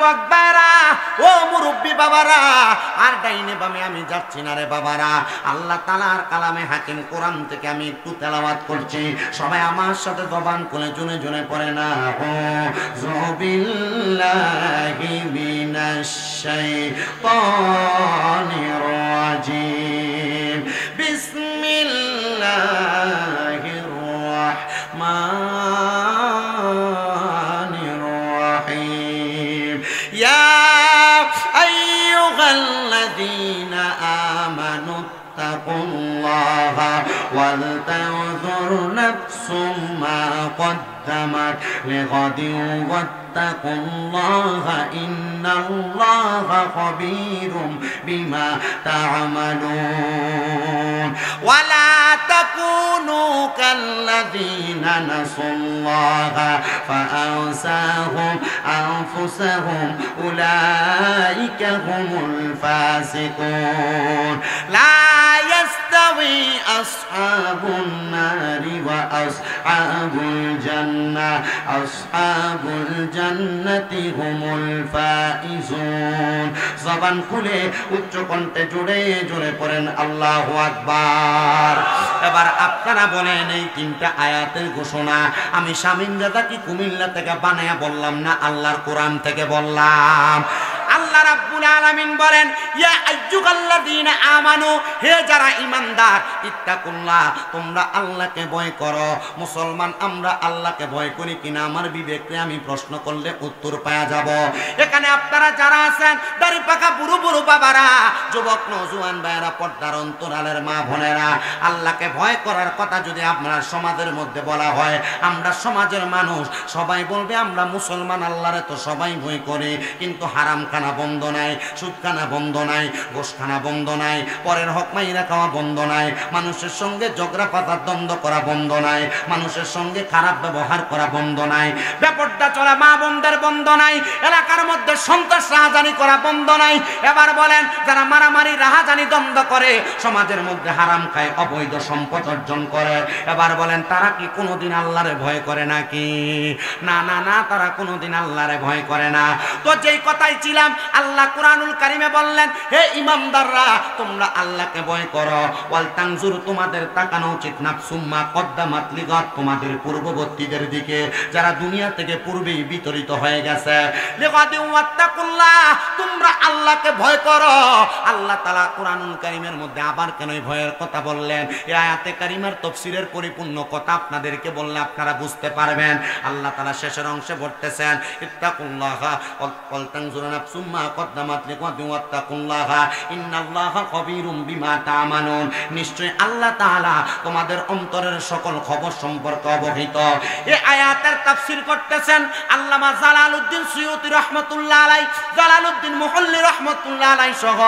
যুবক ভাইরা, ও মুরব্বী বাবারা, আর ডাইনে বামে আমি যাচ্ছি না রে বাবারা। আল্লাহ তাআলার কালামে হাকিম কোরআন থেকে আমি একটু তেলাওয়াত করছি, সবাই আমার সাথে জবান খুলে জুনে জুনে পড়ে না। আউযু বিল্লাহি মিনাশ শাইতানির রাজিম। বিসমিল্লাহির রাহমানির রাহিম। ইয়া আইয়ুহাল্লাযীনা আমানু তাকুল্লাহা ওয়াল তানজুর নাফসুম মা কদ্দামাত লিগাদিন ওয়াত্তাকুল্লাহা ইন্নাল্লাহা খাবীরুম বিমা তা'মালুন। ওয়ালা তাকুনু কাল্লাযীনা নাসুল্লাহা ফাআনসাহুম আনফুসাহুম উলাইকা হুমুল ফাসিকুন। লা يستوي أصحاب النار وأصحاب الجنة أصحاب الجنة هم الفائزون। জবান খুলে উচ্চ কণ্ঠে জোরে জোরে পড়েন আল্লাহু আকবার। এবার আপনারা বলেন, এই তিনটা আয়াতের ঘোষণা আমি শামীম দাদাকে কুমিল্লা থেকে বানায়া বললাম না আল্লাহর কোরআন থেকে বললাম? আল্লাহ রাব্বুল আলামিন বলেন, ইয়া আইয়ুহাল্লাযীনা আমানু, হে যারা ঈমানদার, ইত্তাকুল্লাহ, তোমরা আল্লাহকে ভয় করো। মুসলমান আমরা আল্লাহকে ভয় করি কিনা আমার বিবেককে আমি প্রশ্ন করলে উত্তর পাওয়া যাব। এখানে আপনারা যারা আছেন, দাড়ি পাকা বুড়ো বুড়ো বাবারা, যুবক নওজোয়ান ভাইয়েরা, পর্দার অন্তরালের মা বোনেরা, আল্লাহকে ভয় করার কথা যদি আপনার সমাজের মধ্যে বলা হয়, আমরা সমাজের মানুষ সবাই বলবে আমরা মুসলমান, আল্লাহরে তো সবাই ভয় করি, কিন্তু হারাম খানা বন্ধ নাই, সুদ খানা বন্ধ নাই, ঘুষ খানা বন্ধ নাই, পরের হক মাইরা খাওয়া বন্ধ নাই, মানুষের সঙ্গে ঝগড়া পাতা দ্বন্দ্ব করা বন্ধ নাই, মানুষের সঙ্গে খারাপ ব্যবহার করা বন্ধ নাই, বেপরদা চলা মা বোনদের বন্ধ নাই, এলাকার মধ্যে সন্ত্রাস রাহাজানি করা বন্ধ নাই। এবার বলেন, যারা মারামারি রাহাজানি দ্বন্দ্ব করে, সমাজের মধ্যে হারাম খায়, অবৈধ সম্পদ অর্জন করে, এবার বলেন তারা কি কোনোদিন আল্লাহরে ভয় করে নাকি? না না না, তারা কোনোদিন আল্লাহরে ভয় করে না। তো যেই কথাই ছিলাম, আল্লাহ কুরআনুল কারীমে বললেন, হে ইমানদাররা, তোমরা আল্লাহকে ভয় করো। ওয়াল তানজুর, তোমাদের তাকানো উচিত, নাফসুম মা কদ্দামাত লিগাদ, তোমাদের পূর্ববর্তীদের দিকে যারা দুনিয়া থেকে পূর্বেই বিতরিত হয়ে গেছে। লিগাদি ওয়াত্তাকুল্লাহ, তোমরা আল্লাহকে ভয় করো। আল্লাহ তাআলা কুরআনুল কারীমের মধ্যে আবার কেন এই ভয়ের কথা বললেন? এই আয়াতে কারিমার তাফসীরের পরিপূর্ণ কথা আপনাদেরকে বললে আপনারা বুঝতে পারবেন। আল্লাহ তাআলা শেষের অংশে বলতেছেন, ইত্তাকুল্লাহা ওয়াল তানজুর নাফসুম মা কদ্দামাত লিগাদিন ওয়াত্তাকুল্লাহা ইন্নাল্লাহা খাবীরুম বিমা তা'মালুন। নিশ্চয় আল্লাহ তাআলা তোমাদের অন্তরের সকল খবর সম্পর্কে অবহিত। এই আয়াতের তাফসীর করতেছেন আল্লামা জালালউদ্দিন সুয়ুতী রাহমাতুল্লাহ আলাইহি, জালালউদ্দিন মুহল্লি রাহমাতুল্লাহ আলাইহি সহ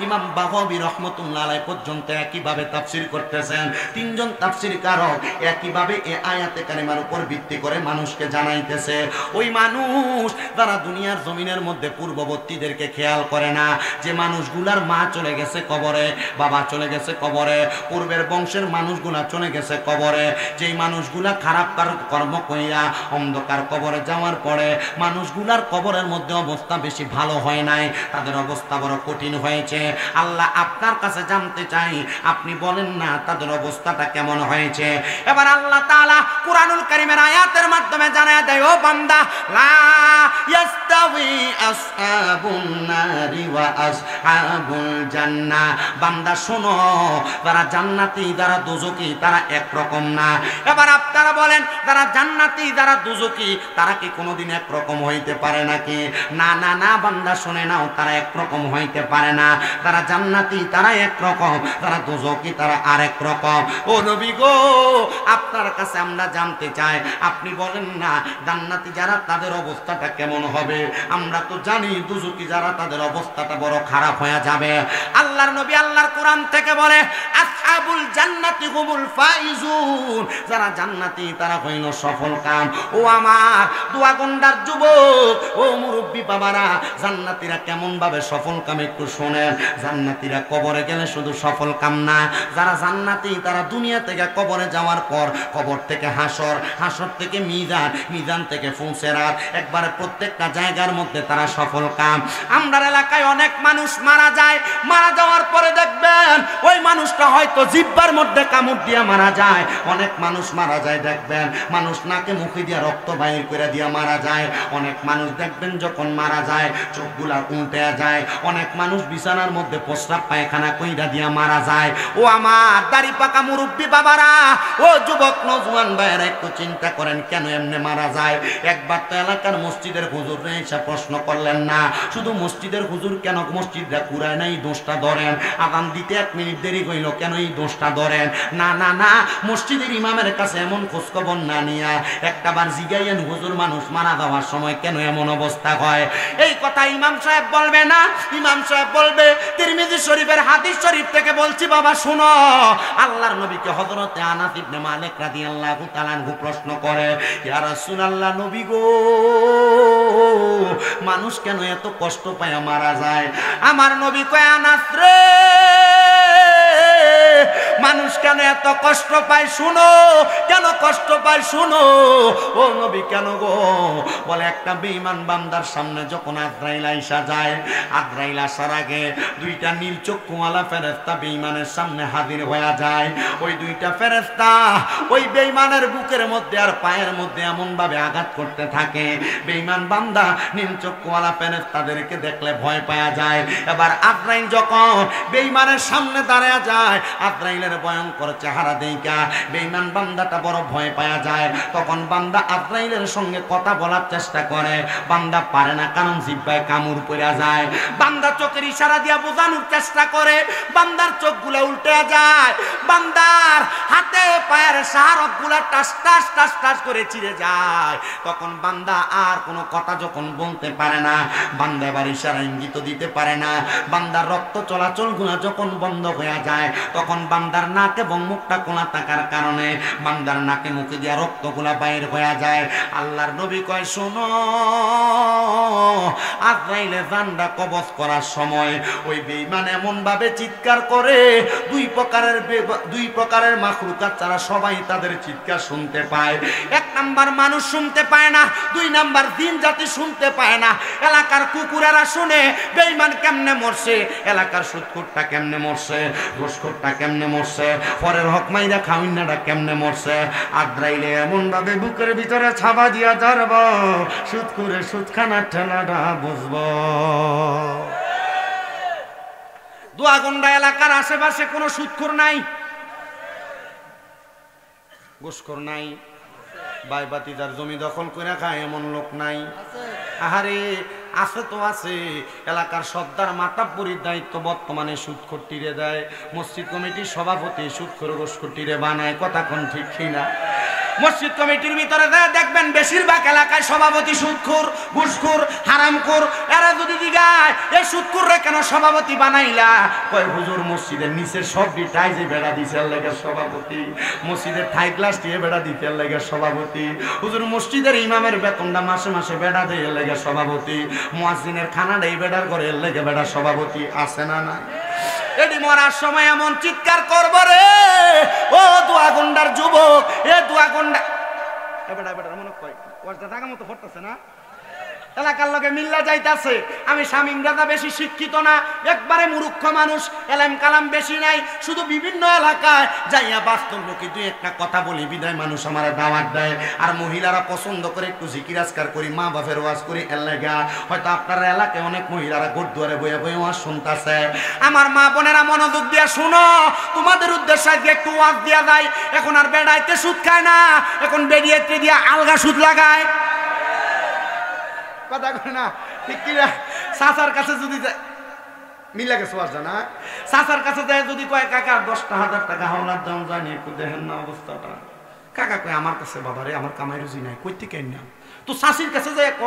ইমাম বাগাবী রাহমাতুল্লাহ আলাইহি পর্যন্ত একইভাবে তাফসীর করতেছেন। তিনজন তাফসীরকারক একইভাবে এই আয়াতে কারিমার উপর ভিত্তি করে মানুষকে জানাইতেছে, ওই মানুষ যারা দুনিয়ার জমিনের মধ্যে পূর্ববর্তীদেরকে খেয়াল করে না, যে মানুষগুলার মা চলে গেছে কবরে, বাবা চলে গেছে কবরে, পূর্বের বংশের মানুষগুলা চলে গেছে কবরে, যেই মানুষগুলা খারাপ কর্ম কইরা অন্ধকার কবরে যাওয়ার পরে মানুষগুলার কবরের মধ্যে অবস্থা বেশি ভালো হয় নাই, তাদের অবস্থা বড় কঠিন হয়েছে। আল্লাহ আপনার কাছে জানতে চাই, আপনি বলেন না তাদের অবস্থাটা কেমন হয়েছে। এবার আল্লাহ তাআলা কুরআনুল কারীমের আয়াতের মাধ্যমে জানায় দেয়, ও বান্দা, লা ইয়াস্তাওয়ি আসহাবুন নারি ওয়া আসহাবুল জান্নাহ, বান্দা শোনো, যারা জান্নাতি যারা দোজখী তারা একরকম না। এবার আপনারা বলেন, যারা জান্নাতি যারা দোজখী তারা কি কোনোদিন একরকম হইতে পারে নাকি? না না না, বান্দা শুনে নাও, তারা একরকম হইতে পারে না। তারা জান্নাতি তারা একরকম, তারা দোজখী তারা আরেক রকম। ও নবী গো, আপনার কাছে আমরা জানতে চাই, আপনি বলেন না জান্নাতি যারা তাদের অবস্থাটা কেমন হবে? আমরা তো জানি দোজখী যারা তাদের অবস্থাটা বড় খারাপ হয়ে যাবে। আল্লাহর নবী আল্লাহর কোরআন থেকে বলে, আসহাবুল জান্নাতি হুমুল ফাইজুন, যারা জান্নাতি তারা হইল সফল কাম। ও আমার দোয়াগন্ডার যুবক, ও মুরব্বী মুরব্বী বাবারা, জান্নাতীরা কেমন ভাবে সফল কাম একটু শোনেন। জান্নাতীরা কবরে গেলে শুধু সফল কাম না, যারা জান্নাতী তারা দুনিয়া থেকে কবরে যাওয়ার পর কবর থেকে হাসর, হাসর থেকে মিজান, মিজান থেকে ফুলসেরাত, একবারে প্রত্যেকটা জায়গার মধ্যে তারা সফল কাম। আমরার এলাকায় অনেক মানুষ মারা যায়, মারা যাওয়ার পরে দেখবেন ওই মানুষটা হয়তো জিহ্বার মধ্যে কামড় দিয়া মারা যায়। অনেক মানুষ মারা যায় দেখবেন মানুষ নাকে মুখে দিয়া রক্ত বাইর করে দিয়া মারা যায়। অনেক মানুষ দেখবেন যখন মারা যায় চোখগুলা উল্টে যায়। অনেক মানুষ বিছানার মধ্যে প্রস্রাব পায়খানা কইরা দিয়া মারা যায়। ও আমার দাড়ি পাকা মুরব্বী বাবারা, ও যুবক নজওয়ান ভাইরা, একটু চিন্তা করেন কেন এমনি মারা যায়। একবার তো এলাকার মসজিদের হুজুর এসে প্রশ্ন করলেন না, শুধু মসজিদের হুজুর কেন মসজিদটা কুরায় না এই দোষটা ধরেন, আগাম দিতে 1 মিনিট দেরি হইল কেন এই দোষটা ধরেন। না না না, মসজিদের ইমামের কাছে এমন খোঁজখবর না নিয়া একটাবার জিগাইয়েন হুজুর মানুষ মারা যাওয়ার সময় কেন এমন অবস্থা হয়। এই কথা ইমাম সাহেব বলবে না, ইমাম সাহেব বলবে তিরমিজি শরীফের হাদিস শরীফ থেকে বলছি বাবা শুনো। আল্লাহর নবীকে হযরতে আনাস ইবনে মালিক রাদিয়াল্লাহু তাআলা আনহু প্রশ্ন করে, ইয়া রাসূলুল্লাহ নবী গো, মানুষ কেন এত কষ্ট পায় মারা যায়? আমার নবী কয়, আনাস রে, মানুষ কেন এত কষ্ট পায় শুনো, কেন কষ্ট পায় শুনো। ও নবী কেন গো? বলে একটা বেঈমান বান্দার সামনে যখন আজরাইল আইসা যায়, আজরাইল আসার আগে 2টা নীল চক্ষুওয়ালা ফেরেশতা বেঈমানের সামনে হাজির হয়ে যায়। ওই 2টা ফেরেশতা ওই বেঈমানের বুকের মধ্যে আর পায়ের মধ্যে এমন ভাবে আঘাত করতে থাকে, বেঈমান বান্দা নীল চক্ষুওয়ালা ফেরেশতাদেরকে দেখলে ভয় পাওয়া যায়। এবার আজরাইল যখন বেঈমানের সামনে দাঁড়ায় যায়, আজরাইলের ভয়ঙ্কর চেহারা দেখা বেঈমান বান্দাটা বড় ভয় পাওয়া যায়। তখন বান্দা আজরাইলের সঙ্গে কথা বলার চেষ্টা করে, বান্দা পারে না, কারণ জিহ্বায় কামড় পড়ে যায়। বান্দা চোখের ইশারা দিয়া বোঝানোর চেষ্টা করে, বান্দার চোখগুলো উল্টে যায়, বান্দার হাতে পায়ের শাহরকগুলো টাস টাস টাস টাস করে চিরে যায়। তখন বান্দা আর কোনো কথা যখন বলতে পারে না, বান্দা এবার ইশারা ইঙ্গিত দিতে পারে না, বান্দার রক্ত চলাচলগুলো যখন বন্ধ হয়ে যায়, তখন বান্দার নাক এবং মুখটা খোলা থাকার কারণে বান্দার নাকে মুখে দিয়া রক্তগুলা বাইর হয়ে যায়। আল্লাহর নবী কয়, শোনো, আজরাইলে জানটা কবজ করার সময় ওই বেঈমান এমন ভাবে চিৎকার করে, দুই প্রকারের মাখলুকাত ছাড়া সবাই তাদের চিৎকার শুনতে পায়। 1 নাম্বার মানুষ শুনতে পায় না, 2 নাম্বার জিন জাতি শুনতে পায় না। এলাকার কুকুরেরা শুনে বেঈমান কেমনে মরছে, এলাকার সুদখোরটা কেমনে মরছে, ঘুষখোরটা কেমনে মরছে, পরের হক মাইরা খাউন্নাটা কেমনে মরছে। আজরাইলে এমন ভাবে বুকের ভিতরে ছাবা দিয়া ধরব, সুদখোরে সুদখানা ঠেলাটা বুঝবো। দোয়াগন্ডা এলাকার আশেপাশে কোনো সুদখোর নাই, ঘুষখোর নাই, ভাই ভাতিজার জমি দখল করে খায় এমন লোক নাই। আহারে আছে তো আছে, এলাকার সর্দার মাতাব্বরির দায়িত্ব বর্তমানে সুদখোর টিরে দেয়, মসজিদ কমিটির সভাপতি সুদখোর ঘুষখোর টিরে বানায়। কথা কোন ঠিক কিনা? মসজিদ কমিটির ভিতরে দেখবেন বেশিরভাগ এলাকায় সভাপতি সুদখোর, ঘুষখোর, হারামখোর। এরা যদি জিগায় এই সুদখোররে কেন সভাপতি বানাইলা, কয় হুজুর মসজিদের নিচের সব টাইজে বেড়া দিছে লাগে সভাপতি, মসজিদের থাই গ্লাস দিয়ে বেড়া দিতে লাগে সভাপতি, হুজুর মসজিদের ইমামের বেতনটা মাসে মাসে বেড়া দেয় লাগে সভাপতি, মুয়াজ্জিনের খানাটা এই বেড়ার করে লাগে বেড়া সভাপতি। আছে না নাই? এডি মরার সময় এমন চিৎকার করবো রে, ও দোয়াগন্ডার যুবক, এ দোয়াগন্ডা এবার মনে কয় ওয়াজটা টাকা মতো ফটতেছে না, এলাকার লোকে মিল্লা যাইতাছে। আমি শামীম রাজা বেশি শিক্ষিত না, একবারে মূর্খ মানুষ, এলেম কালাম বেশি নাই, শুধু বিভিন্ন এলাকায় যাইয়া বাস্তব লোকে 2-1টা কথা বলি বিদায় মানুষ আমার দাওয়াত দেয়। আর মহিলারা পছন্দ করে একটু জিকির আজকার করি, মা বাপের ওয়াজ করি। এর লাগা হয়তো আপনার এলাকায় অনেক মহিলারা ঘর দুয়ারে বইয়া বইয়া ওয়াজ শুনতেছে। আমার মা বোনেরা মনোযোগ দিয়া শুনো, তোমাদের উদ্দেশ্যে একটু ওয়াজ দিয়া যায়। এখন আর বেড়াইতে সুদ খায় না, এখন বেরিয়েতে দিয়া আলগা সুদ লাগায়। কথা কয় না ঠিক কিনা? চাচার কাছে যদি মিলা গেছে ওয়াজ না, চাচার কাছে যায় যদি কয় কাকা 10,000 টাকা হাওলার দাম জানি একটু দেখেন না অবস্থাটা, কাকা কয় আমার কাছে বাবারে আমার কামাই রুজি নাই, কই থেকে না। তো চাষির কাছে যায় ক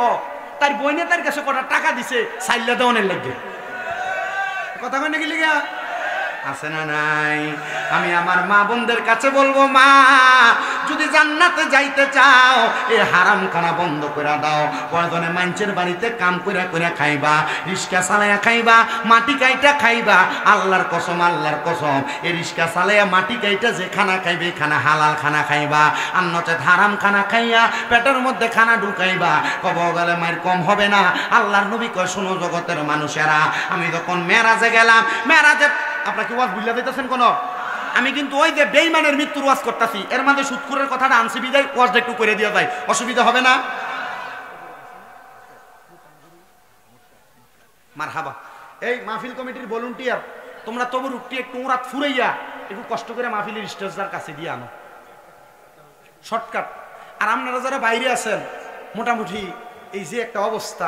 তার বইনে তার কাছে কটা টাকা দিছে চাইলা দেওয়ানের লাগে। কথা কয় নাকি লিগা? আছে না নাই? আমি আমার মা বোনদের কাছে বলবো, মা যদি জান্নাতে যাইতে চাও এই হারাম খানা বন্ধ করে দাও। প্রয়োজনে মানুষের বাড়িতে কাম কইরা কইরা খাইবা, রিস্কা চালাইয়া খাইবা, মাটি কাইটা খাইবা। আল্লাহর কসম, আল্লাহর কসম, এই রিস্কা চালাইয়া মাটি কাইটা যে খানা খাইবে খানা হালাল খানা খাইবা, আর নচেত হারাম খানা খাইয়া পেটের মধ্যে খানা ঢুকাইবা, কবর গেলে মায়ের কম হবে না। আল্লাহর নবী কয়, শোনো জগতের মানুষেরা, আমি যখন মেরাজে গেলাম, মেরাজে আপনারা কি ওয়াজ বুঝলা দিতেছেন কোন? আমি কিন্তু ওই যে বেঈমানের মৃত্যুর ওয়াজ করতেছি, এর মধ্যে সুদখোরের কথাটা আনছি বিদায় ওয়াজটা একটু করে দিয়ে যায়, অসুবিধা হবে না? মারহাবা। এই মাহফিল কমিটির ভলান্টিয়ার, তোমরা তবু রুটি একটু রাত ফুরাইয়া একটু কষ্ট করে মাহফিলের স্টেজটার কাছে দিয়ে আনো, শর্টকাট। আর আপনারা যারা বাইরে আছেন, মোটামুটি এই যে একটা অবস্থা,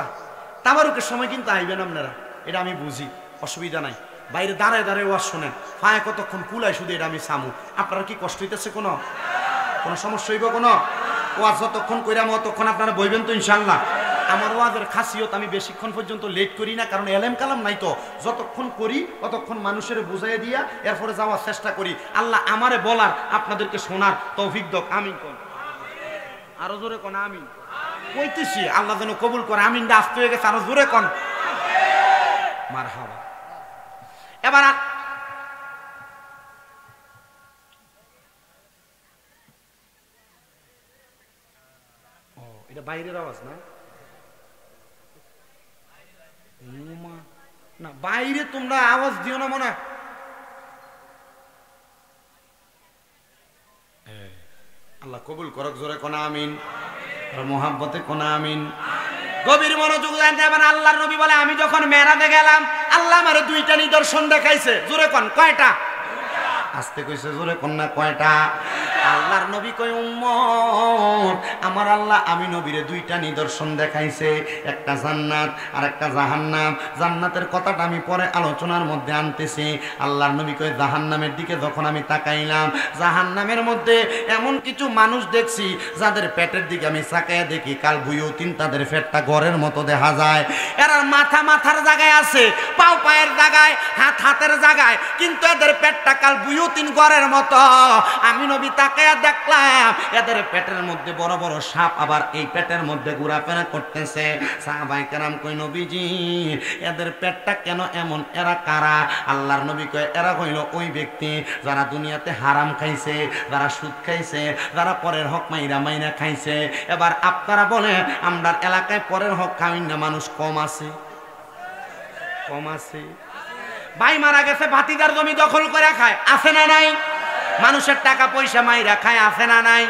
তাবারুকের সময় কিন্তু আইবেন আপনারা, এটা আমি বুঝি, অসুবিধা নাই। বাইরে দাঁড়ায় দাঁড়ায় ওয়াজ শোনেন, ফায়া কতক্ষণ কুলায় শুধু এটা আমি সামু। আপনারা কি কষ্ট হইতেছে? কোনো সমস্যা হইব? কোনো ওয়াজ যতক্ষণ কইরাম ততক্ষণ আপনারা বইবেন তো ইনশাল্লাহ? আমার ওয়াজের খাসিয়ত আমি বেশিক্ষণ পর্যন্ত লেট করি না, কারণ এলেম কালাম নাই তো। যতক্ষণ করি ততক্ষণ মানুষের বুঝাই দিয়া এরপরে যাওয়ার চেষ্টা করি। আল্লাহ আমারে বলার, আপনাদেরকে শোনার তৌফিক দাও। আমিন কোন, আরো জোরে কোন আমিন। কইতেছি আল্লাহ যেন কবুল করে। আমিনটা আসতে হয়ে গেছে, আরো জোরে কোন মারহাবা। এবার এটা বাইরের আওয়াজ না? না বাইরে তোমরা আওয়াজ দিও না মনে। আল্লাহ কবুল করক, জোরে কোন আমিন, মোহাব্বতে কোন আমিন। গভীর মনোযোগ দেবেন। আল্লাহর নবী বলে, আমি যখন মেরাজে গেলাম, আল্লাহ আমারে দুইটা নিদর্শন দেখাইছে। জোরে কোন, কয়টা? আস্তে কইছে, জোরে কোন না কয়টা? আল্লাহর নবী কয়, উম্মত আমার আল্লাহ আমি নবীরে দুইটা নিদর্শন দেখাইছে, একটা জান্নাত আর একটা জাহান্নাম। জান্নাতের কথাটা আমি পরে আলোচনার মধ্যে আনতেছি। আল্লাহর নবী কয়, জাহান্নামের দিকে যখন আমি তাকাইলাম, জাহান্নামের মধ্যে এমন কিছু মানুষ দেখছি যাদের পেটের দিকে আমি তাকায়া দেখি কাল বুয়ুতিন, তাদের পেটটা ঘরের মতো দেখা যায়। এরা মাথার জায়গায় আছে, পাও পায়ের জায়গায়, হাতের জায়গায়, কিন্তু এদের পেটটা কাল বুয়ুতিন ঘরের মতো। আমি নবী তাকায়া দেখলাম এদের পেটের মধ্যে বড় বড় সাপ আবার এই পেটের মধ্যে ঘোরাফেরা করতেছে। সাহাবায়ে কেরাম কই, নবীজি এদের পেটটা কেন এমন, এরা কারা? আল্লাহর নবী কয়, এরা হইল ওই ব্যক্তি যারা দুনিয়াতে হারাম খাইছে, যারা সুদ খাইছে, যারা পরের হক মাইরা খাইছে। এবার আপনারা বলেন, আমরার এলাকায় পরের হক খাই না মানুষ কম আছে? কম আছে। ভাই মারা গেছে, ভাতিজার জমি দখল করে খায়, আছে না নাই? মানুষের টাকা পয়সা মাইরা খায়, আছে না নাই?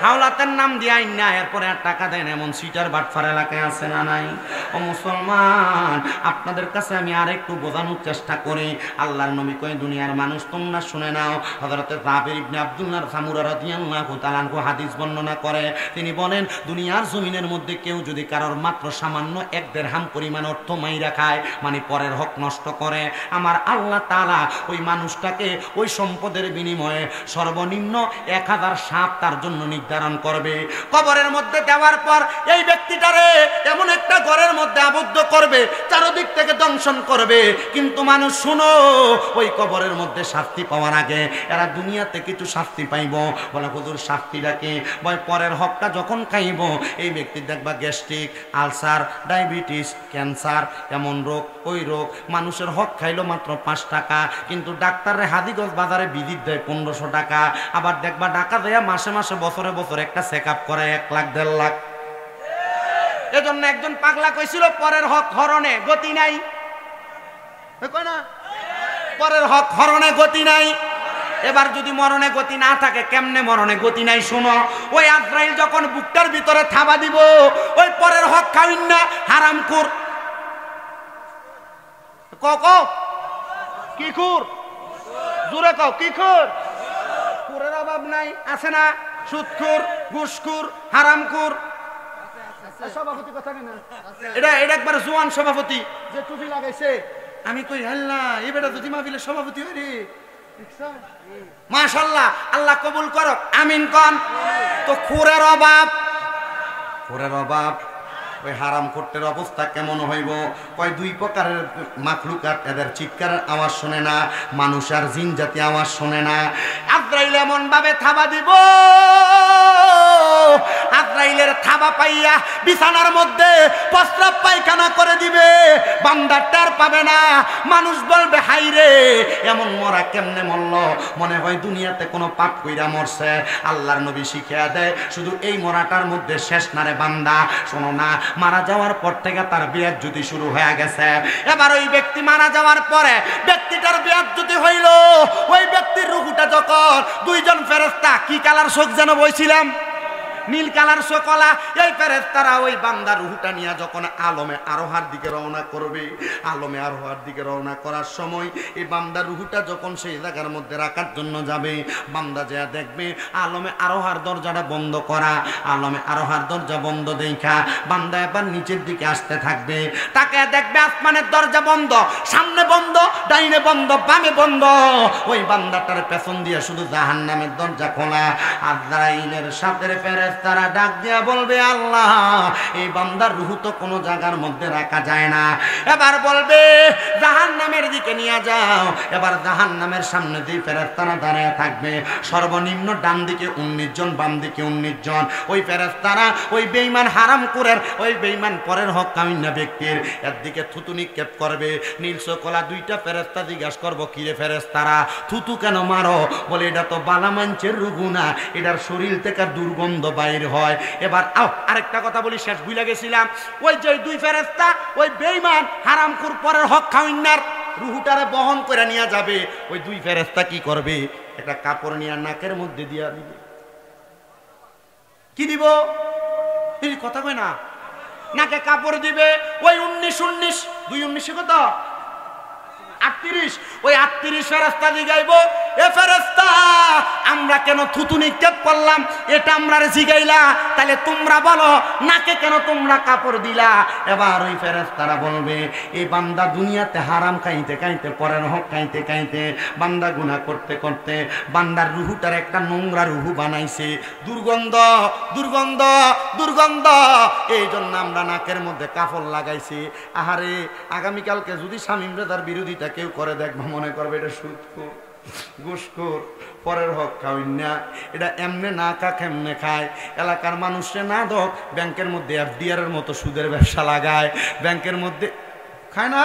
হাওলাতের নাম দিয়ে আইন না, এরপরে আর টাকা দেন, এমন সিটার বাটফার এলাকায় আছে না নাই? ও মুসলমান, আপনাদের কাছে আমি আরেকটু বোঝানোর চেষ্টা করি। আল্লাহর নবী কয়, দুনিয়ার মানুষ তোমরা শুনে নাও। হযরতে জাবের ইবনে আব্দুল্লাহ সামুরা রাদিয়াল্লাহু তাআলা আনহু হাদিস বর্ণনা করে, তিনি বলেন, দুনিয়ার জমিনের মধ্যে কেউ যদি কারোর মাত্র সামান্য 1 দিরহাম পরিমাণ অর্থ মাইরা খায়, মানে পরের হক নষ্ট করে, আমার আল্লাহ তাআলা ওই মানুষটাকে ওই সম্পদের বিনিময়ে সর্বনিম্ন 1000 সাপ তার জন্য নির্ধারণ করবে। কবরের মধ্যে দেওয়ার পর এই ব্যক্তিটারে এমন একটা ঘরের মধ্যে আবদ্ধ করবে, চারদিক থেকে দংশন করবে। কিন্তু মানুষ শুনো, ওই কবরের মধ্যে শাস্তি পাওয়ার আগে এরা দুনিয়াতে কিছু শাস্তি পাইব। বলে, হুজুর শাস্তিটা কি? বয়, পরের হকটা যখন খাইব এই ব্যক্তি দেখবা গ্যাস্ট্রিক, আলসার, ডায়াবেটিস, ক্যান্সার, এমন রোগ ওই রোগ। মানুষের হক খাইলো মাত্র 5 টাকা, কিন্তু ডাক্তারে হাদিগঞ্জ বাজারে ভিজিট দেয় 1500 টাকা। আবার দেখবা টাকা দেয়া মাসে মাসে বছরে বছর একটা চেক আপ করে 1 লাখ 1.5 লাখ। এজন্য একজন পাগলা কইছিল, পরের হক হরণে গতি নাই। কয় না, পরের হক হরণে গতি নাই। এবার যদি মরণে গতি না থাকে, কেমনে মরণে গতি নাই? শোনো, ওই আজরাইল যখন বুকটার ভিতরে থাবা দিব, ওই পরের হক খাইন না হারামখোর। কি খুর? জোরে কও, কি খুর? খুরের অভাব নাই, আছে না? সুদখোর, ঘুষখোর, হারামখোর। সভাপতি কথা কেন? এটা একবার জোয়ান সভাপতি যে টুপি লাগাইছে, আমি কই, আল্লাহ এই বেটা যদি মাহফিলের সভাপতি হয় রে, মাশাআল্লাহ, আল্লাহ কবুল করো, আমিন কোন। তো খুরের অভাব, খুরের অভাব ওই হারাম খোরদের অবস্থা কেমন হইব? কয় দুই প্রকারের মাখলুকাত এদের চিৎকারের আওয়াজ শোনে না, মানুষ আর জিন জাতি আওয়াজ শোনে না। আজরাইল এমন ভাবে থাবা দিব, আজরাইলের থাবা পাইয়া বিছানার মধ্যে প্রস্রাব পায়খানা করে দিবে, বান্দা টের পাবে না। মানুষ বলবে হাই রে এমন মরা কেমনে মরল, মনে হয় দুনিয়াতে কোনো পাপ কইরা মরছে। আল্লাহর নবী শিখিয়া দেয় শুধু এই মরাটার মধ্যে শেষ না রে বান্দা, শোনো না, মারা যাওয়ার পর থেকে তার বিয়াজ্জুতি শুরু হয়ে গেছে। এবার ওই ব্যক্তি মারা যাওয়ার পরে ব্যক্তিটার বিয়াজ্জুতি হইল, ওই ব্যক্তির রূহটা যখন দুইজন ফেরেশতা, কি কালার শোক যেন বইছিলাম, নীল কালার সকলা, এই ফেরেশতারা ওই বান্দার রূহটা নিয়ে যখন আলমে আরোহার দিকে রওনা করবে, আলমে আরোহার দিকে রওনা করার সময় এই বান্দার রূহটা যখন সেই জায়গার মধ্যে রাখার জন্য যাবে, বান্দা যা দেখবে আলমে আরোহার দরজাটা বন্ধ করা, আলমে আরোহার দরজা বন্ধ দেখা বান্দা এবার নিচের দিকে আসতে থাকবে, তাকে দেখবে আসমানের দরজা বন্ধ, সামনে বন্ধ, ডাইনে বন্ধ, বামে বন্ধ, ওই বান্দাটার পেছন দিয়ে শুধু জাহান্নামের দরজা খোলা। আজরাইলের সাথে ফেরেশতারা ডাক দিয়া বলবে আল্লাহ এই বান্দার রূহ তো কোনো জায়গার মধ্যে রাখা যায় না, এবার বলবে জাহান্নামের দিকে নিয়ে যাও। এবার জাহান্নামের সামনে দিয়ে ফেরেশতারা দাঁড়ায় থাকবে, সর্বনিম্ন ডান দিকে 19 জন, বাম দিকে 19 জন। ওই ফেরেশতারা ওই বেঈমান হারামখোরের, ওই বেঈমান পরের হক কামিনা ব্যক্তির এর দিকে থুতু নিক্ষেপ করবে। নীলসকলা দুইটা ফেরেশতা জিজ্ঞাসা করবো কিরে ফেরেশতারা থুতু কেন মারো? বলে এটা তো বালা মাঞ্চের রুগু না, এটার শরীর থেকে দুর্গন্ধ বাইর হয়। এবার আরেকটা কথা বলি, শেষ ভুলে গেছিলাম, ওই যে দুই ফেরেশতা ওই বেঈমান হারামখোর পরের হক খাওয়াইনার রুহুটারে বহন করে নিয়ে যাবে। ওই দুই ফেরেশতা কি করবে? একটা কাপড় নিয়ে নাকের মধ্যে দিয়া দিবে। কি দিব? এই কথা কই না, নাকে কাপড় দিবে। ওই 19 2 19 কত 38, ওই 38 ফেরেশতা জিগাইব, এ ফেরেশতা আমরা কেন থুতু নিক্ষেপ করলাম এটা আমরা জিগাইলা, তাহলে তোমরা বলো নাকে কেন তোমরা কাপড় দিলা? এবার ওই ফেরেশতারা বলবে এই বান্দা দুনিয়াতে হারাম খাইতে খাইতে, পরের হক খাইতে খাইতে, বান্দা গুনাহ করতে করতে বান্দার রুহুটার একটা নোংরা রুহু বানাইছে, দুর্গন্ধ দুর্গন্ধ দুর্গন্ধ, এই জন্য আমরা নাকের মধ্যে কাপড় লাগাইছি। আহারে আগামীকালকে যদি শামীম রেজার বিরোধিতা কেউ করে দেখবা মনে করবে এটা সুদখোর ঘুষখোর, পরের হক খাওয়াই না, এটা এমনে না কা কেমনে খায়, এলাকার মানুষে না দক ব্যাংকের মধ্যে FDR এর মতো সুদের ব্যবসা লাগায়, ব্যাংকের মধ্যে খায় না।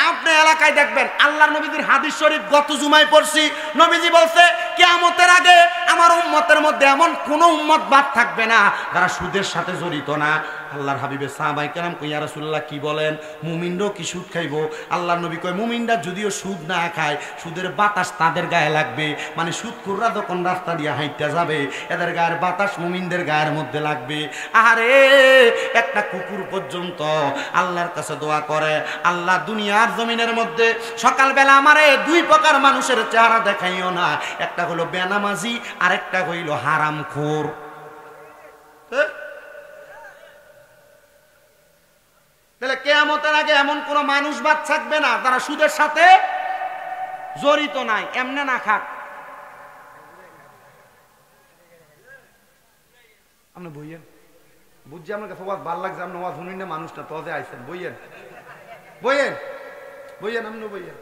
আপনি এলাকায় দেখবেন আল্লাহর নবীজির হাদিস শরীফ গত জুমায় পড়ছি, নবীজি বলছে কিয়ামতের আগে আমার উম্মতের মধ্যে এমন কোন উম্মত বাদ থাকবে না যারা সুদের সাথে জড়িত না। আল্লাহর হাবিবের সাহাবায়ে কেরাম কই ইয়া রাসূলুল্লাহ কি বলেন, মুমিনরাও কি সুদ খাইব? আল্লাহর নবী কয় মুমিনরা যদিও সুদ না খায় সুদের বাতাস তাদের গায়ে লাগবে, মানে সুদখোররা যখন রাস্তা দিয়ে হাঁটতে যাবে এদের গায়ের বাতাস মুমিনদের গায়ের মধ্যে লাগবে। আরে একটা কুকুর পর্যন্ত আল্লাহর কাছে দোয়া করে, আল্লাহ দুনিয়ার জমিনের মধ্যে সকালবেলা আমারে দুই প্রকার মানুষের চেহারা দেখাইও না, একটা হলো বেনামাজি আর একটা হইল হারামখোর। তাহলে কিয়ামতের আগে এমন কোন মানুষ বাদ থাকবে না যারা সুদের সাথে জড়িত নাই, এমনে না খাক। আপনি বইয়েন বুঝছি আমার কাছে ভাল লাগছে, আপনি ওয়াজ শুনুন না, মানুষটা তজে আইছেন, বইয়েন বইয়েন বইয়েন, আপনি বইয়েন,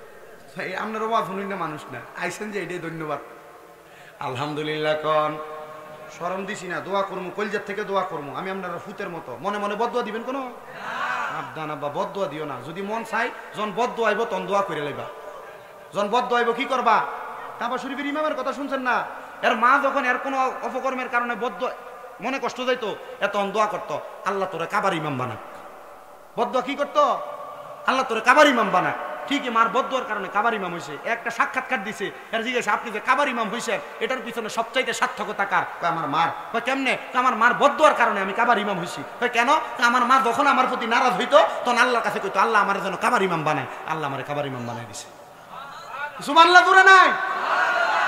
আপনার ওয়াজ শুনুন না, মানুষ না আইছেন যে এটাই ধন্যবাদ। আলহামদুলিল্লাহ কন শরম দিছি না, দোয়া করবো কলজার থেকে দোয়া করবো। আমি আপনারা ফুতের মতো মনে মনে বদদোয়া দিবেন কোনো সাবধান আব্বা, বদদোয়া দিও না। যদি মন চাই যখন বদদোয়া আইব তখন দোয়া করে লাইবা, যখন বদদোয়া আইব কি করবা? কাবা শরীফের ইমামের কথা শুনছেন না, এর মা যখন এর কোনো অপকর্মের কারণে বদদোয়া মনে কষ্ট যাইতো এত দোয়া করতো আল্লাহ তোরে কাবার ইমাম বানাক। বদদোয়া কি করতো? আল্লাহ তোরে কাবার ইমাম বানাক। ঠিকই মার বদদোয়ার কারণে কাবার ইমাম হয়েছে। একটা সাক্ষাৎকার দিছে, এর জিজ্ঞাসা আপনি যে কাবার ইমাম হয়েছেন এটার পিছনে সবচাইতে সার্থকতা কার? আমার মার। কেমনে? আমার মার বদদোয়ার কারণে আমি কাবার ইমাম হয়েছি। কেন? আমার মা যখন আমার প্রতি নারাজ হইতো তখন আল্লাহর কাছে কইতো আল্লাহ আমার যেন কাবার ইমাম বানায়, আল্লাহ আমার কাবার ইমাম বানাই দিছে। সুবহানাল্লাহ দূরে নাই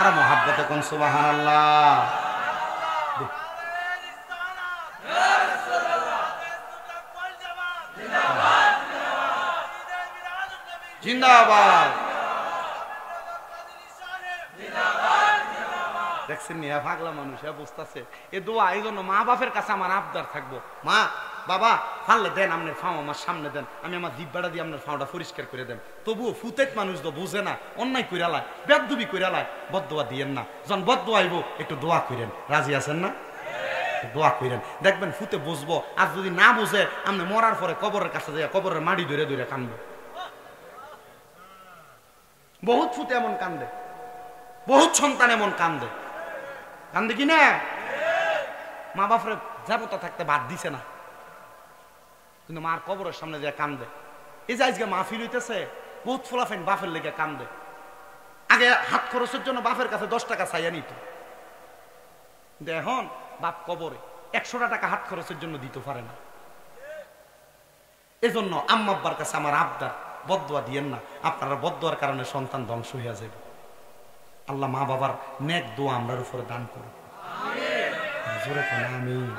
আর মহাব্বতে কোন সুবহানাল্লাহ। জিন্দাবাদ। দেখছেন নিয়া পাগলা মানুষ বুঝতেছে এ দোয়া, এই জন্য মা বাপের কাছে আমার আবদার থাকবো, মা বাবা ফাললে দেন, আপনার ফাও আমার সামনে দেন, আমি আমার জিব্বাটা দিয়ে আপনার ফাওটা পরিষ্কার করে দেন। তবুও ফুতেক মানুষ তো বুঝে না, অন্যায় কইরা লায়, বেদবি কইরা লায়, বদদোয়া দিয়েন না। যখন বদদোয়া আইব একটু দোয়া করেন, রাজি আছেন না? দোয়া করেন, দেখবেন ফুতে বুঝবো। আর যদি না বুঝে, আপনি মরার পরে কবরের কাছে যাই কবরের মাটি ধরে ধরে কানবে। বহুত ফুতে এমন কান্দে, বহুত সন্তান এমন কান্দে, কান্দে কি না? মা বাপরে যাবতা থাকতে বাদ দিছে না, কিন্তু মার কবরের সামনে দিয়ে কান্দে। এই যে আজকে মাহফিল হইতেছে, বহুত ফোলাফাইন বাপের লেগে কান্দে। আগে হাত খরচের জন্য বাপের কাছে 10 টাকা চাইয়া নিত, কিন্তু এখন বাপ কবরে 100 টাকা হাত খরচের জন্য দিতে পারে না। এজন্য আম্মা আব্বার কাছে আমার আবদার, বদদোয়া দিয়েন না। আপনারা বদদোয়ার কারণে সন্তান ধ্বংস হইয়া যাবে। আল্লাহ মা বাবার নেক দোয়া আমরার উপরে দান করুন। জোরে কোন আমিন।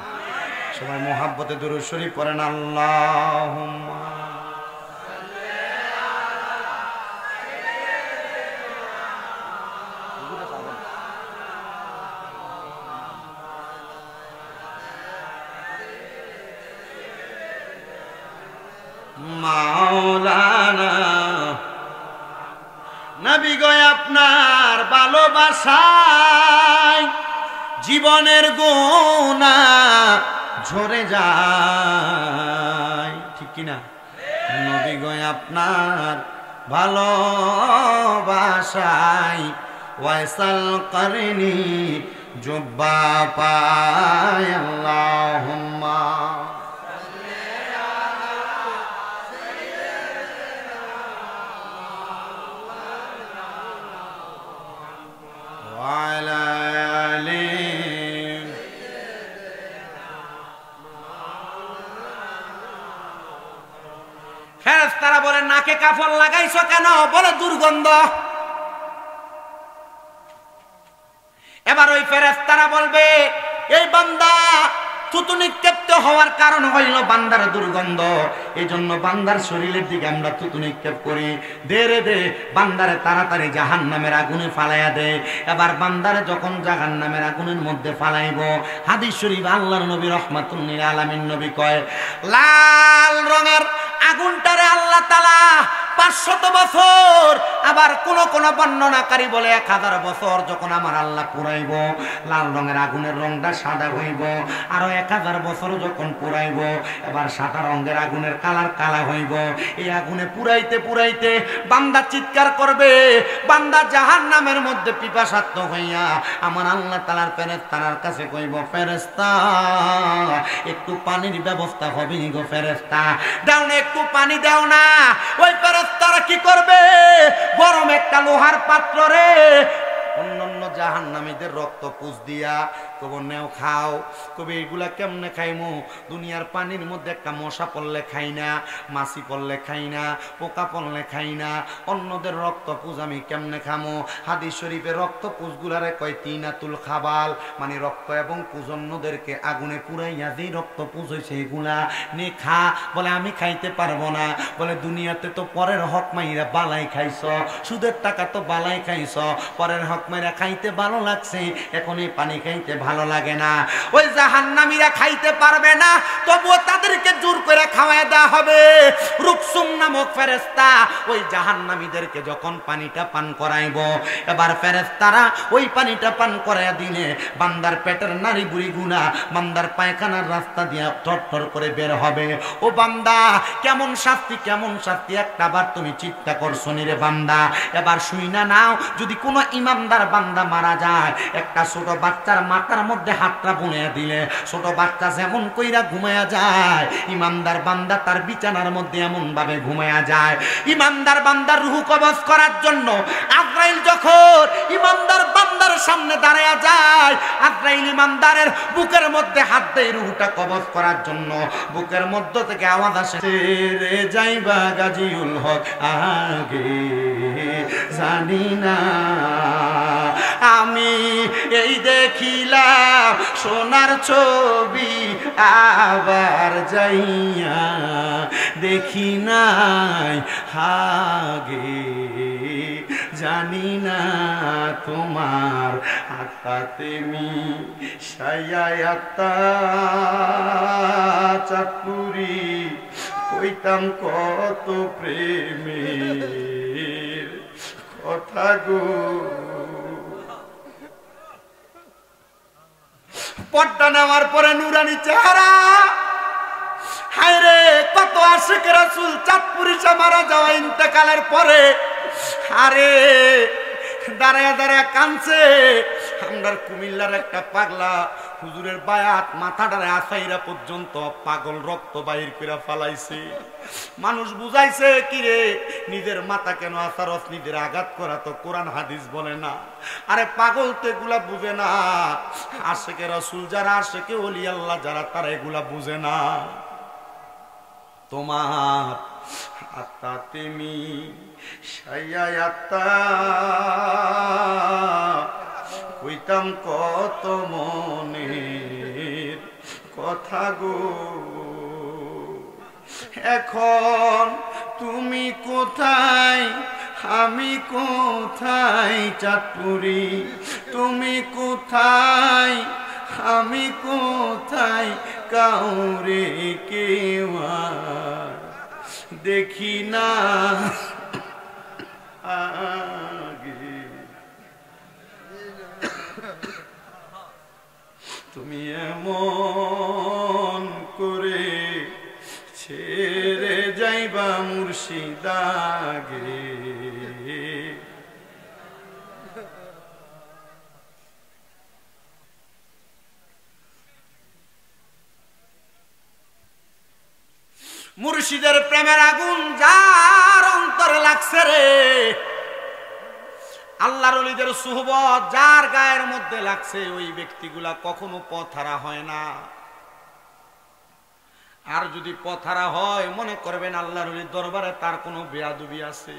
সবাই মোহাব্বতে দুরূদ শরীফ পড়েন, আল্লাহুম্মা মাওলানা। নবী গো আপনার ভালোবাসায় জীবনের গুনাহ ঝরে যায়, ঠিক কিনা? নবী গো আপনার ভালোবাসায় ওয়াইসাল করনি জুব্বা পায়। আল্লাহুম্মা ফেরেশতারা বলে নাকে কাফন লাগাইছো কেন? বলে দুর্গন্ধ। এবার ওই ফেরেশতারা বলবে এই বান্দা থুতু নিক্ষেপ হওয়ার কারণ হইল বান্দার দুর্গন্ধ, এই জন্য বান্দার শরীরের দিকে আমরা থুতু নিক্ষেপ করি। দে রে দে, বান্দারে তাড়াতাড়ি জাহান্নামের আগুনে ফালাইয়া দে। এবার বান্দারে যখন জাহান্নামের আগুনের মধ্যে ফালাইব, হাদিস শরীফ আল্লাহর নবী রাহমাতুল লিল আলামিন নবী কয়, লাল রঙের আগুনটারে আল্লাহ তাআলা 500 বছর, আবার কোন কোন বর্ণনাকারী বলে 1000 বছর যখন আমার আল্লাহ পুরাইব, লাল রঙের আগুনের রংটা সাদা হইব। আরো 1000 বছর যখন পুরাইব, এবার সাদা রঙের আগুনের কালার কালা হইব। এই আগুনে পুরাইতে পুরাইতে বান্দা চিৎকার করবে, বান্দা জাহান্নামের মধ্যে পিপাসার্ত হইয়া আমার আল্লাহ তাআলার ফেরেশতার কাছে কইব, ফেরেশতা একটু পানির ব্যবস্থা হবে নি গো ফেরেশতা, দাও না একটু পানি দাও না। ওই ফেরেশতারা কি করবে? গরম একটা লোহার পাত্র রে অন্যান্য জাহান্নামীদের রক্ত পুষ দিয়া কব নেও খাও। কবে এগুলা কেমনে খাইমু? দুনিয়ার পানির মধ্যে একটা মশা পড়লে খাই না, মাছি পড়লে খাই না, পোকা পড়লে খাই না, অন্যদের রক্ত পুষ আমি কেমনে খামো? হাদিস শরীফে রক্ত পুষগুলারে কয় তিনাতুল খাবাল, মানে রক্ত এবং পুষ অন্যদেরকে আগুনে পুরাইয়া যেই রক্ত পুষ হয়েছে এগুলা নে খা। বলে আমি খাইতে পারবো না। বলে দুনিয়াতে তো পরের হক মাইরা বালাই খাইছ, সুদের টাকা তো বালাই খাইছ, পরের হক মাইরা খাইতে ভালো লাগছে, এখন এই পানি খাইতে ভালো লাগে না। ওই জাহান্নামীরা খাইতে পারবে না, তবুও তাদেরকে জোর করে খাওয়ায় দেওয়া হবে। রুকসুম নামক ফেরেশতা ওই জাহান্নামীদেরকে যখন পানিটা পান করাইব, এবার ফেরেশতারা ওই পানিটা পান করাইয়া দিলে বান্দার পেটের নারী বুড়ি গুনা বান্দার পায়খানার রাস্তা দিয়ে টরটর করে বের হবে। ও বান্দা কেমন শাস্তি, কেমন শাস্তি, একটা বার তুমি চিন্তা করছো নি রে বান্দা? এবার শুই না নাও, যদি কোনো ইমানদার বান্দা মারা যায়, একটা ছোট বাচ্চার মাথার মধ্যে হাতটা বুনে দিলে ছোট বাচ্চা যেমন কইরা ঘুমায়া যায়, ইমানদার বান্দা তার বিছানার মধ্যে এমন ভাবে ঘুমায়া যায়। ইমানদার বান্দার রূহ কবজ করার জন্য আজরাইল যখন ইমানদার বান্দার সামনে দাঁড়ায়া যায়, আজরাইল ইমানদারের বুকের মধ্যে হাত দেয় রূহটা কবজ করার জন্য। বুকের মধ্য থেকে আওয়াজ আসে, রে যাইবা গাজীউল হক আগে জানি না, আমি এই দেখিলাম সোনার ছবি, আবার যাইয়া দেখি নাই হাগে জানি না তোমার আত্মাতে মি সায়াত্তা চাঁদপুরি কইতাম কত প্রেমের কথা গো। পর্দা নেওয়ার পরে নুরানি চেহারা, হায় রে কত আশিক রাসূল চাঁদপুরি সে মারা যাওয়া ইন্তেকালের পরে আরে দাঁড়ায় দাঁড়ায় কাঁদছে। আমরার কুমিল্লার একটা পাগলা হুজুরের বায়াত মাথাটারে আসাইরা পর্যন্ত পাগল রক্ত বাহির করে ফালাইছে। মানুষ বুঝাইছে কি রে নিজের মাথা কেন আসারস, নিজের আঘাত করা তো কোরআন হাদিস বলে না। আরে পাগল তো এগুলা বুঝে না, আশেকে রাসূল যারা, আশেকে ওলি আল্লাহ যারা, তারা এগুলা বুঝে না। তোমার আত্মা তেমি সায়াত্তা কইতাম কত মনের কথা গো। এখন তুমি কোথায় আমি কোথায় চাঁদপুরি, তুমি কোথায় আমি কোথায়, কাউরে কেউ দেখি না আগে। তুমি এমন করে ছেড়ে যাইবা মুর্শিদাগে, মুর্শিদের প্রেমের আগুন যার অন্তরে লাগছে রে, আল্লাহর ওলিদের সুহবত যার গায়ের মধ্যে লাগছে, ওই ব্যক্তিগুলা কখনো পথহারা হয় না। আর যদি পথহারা হয় মনে করবেন আল্লাহর ওলির দরবারে তার কোনো বেয়াদবি আছে।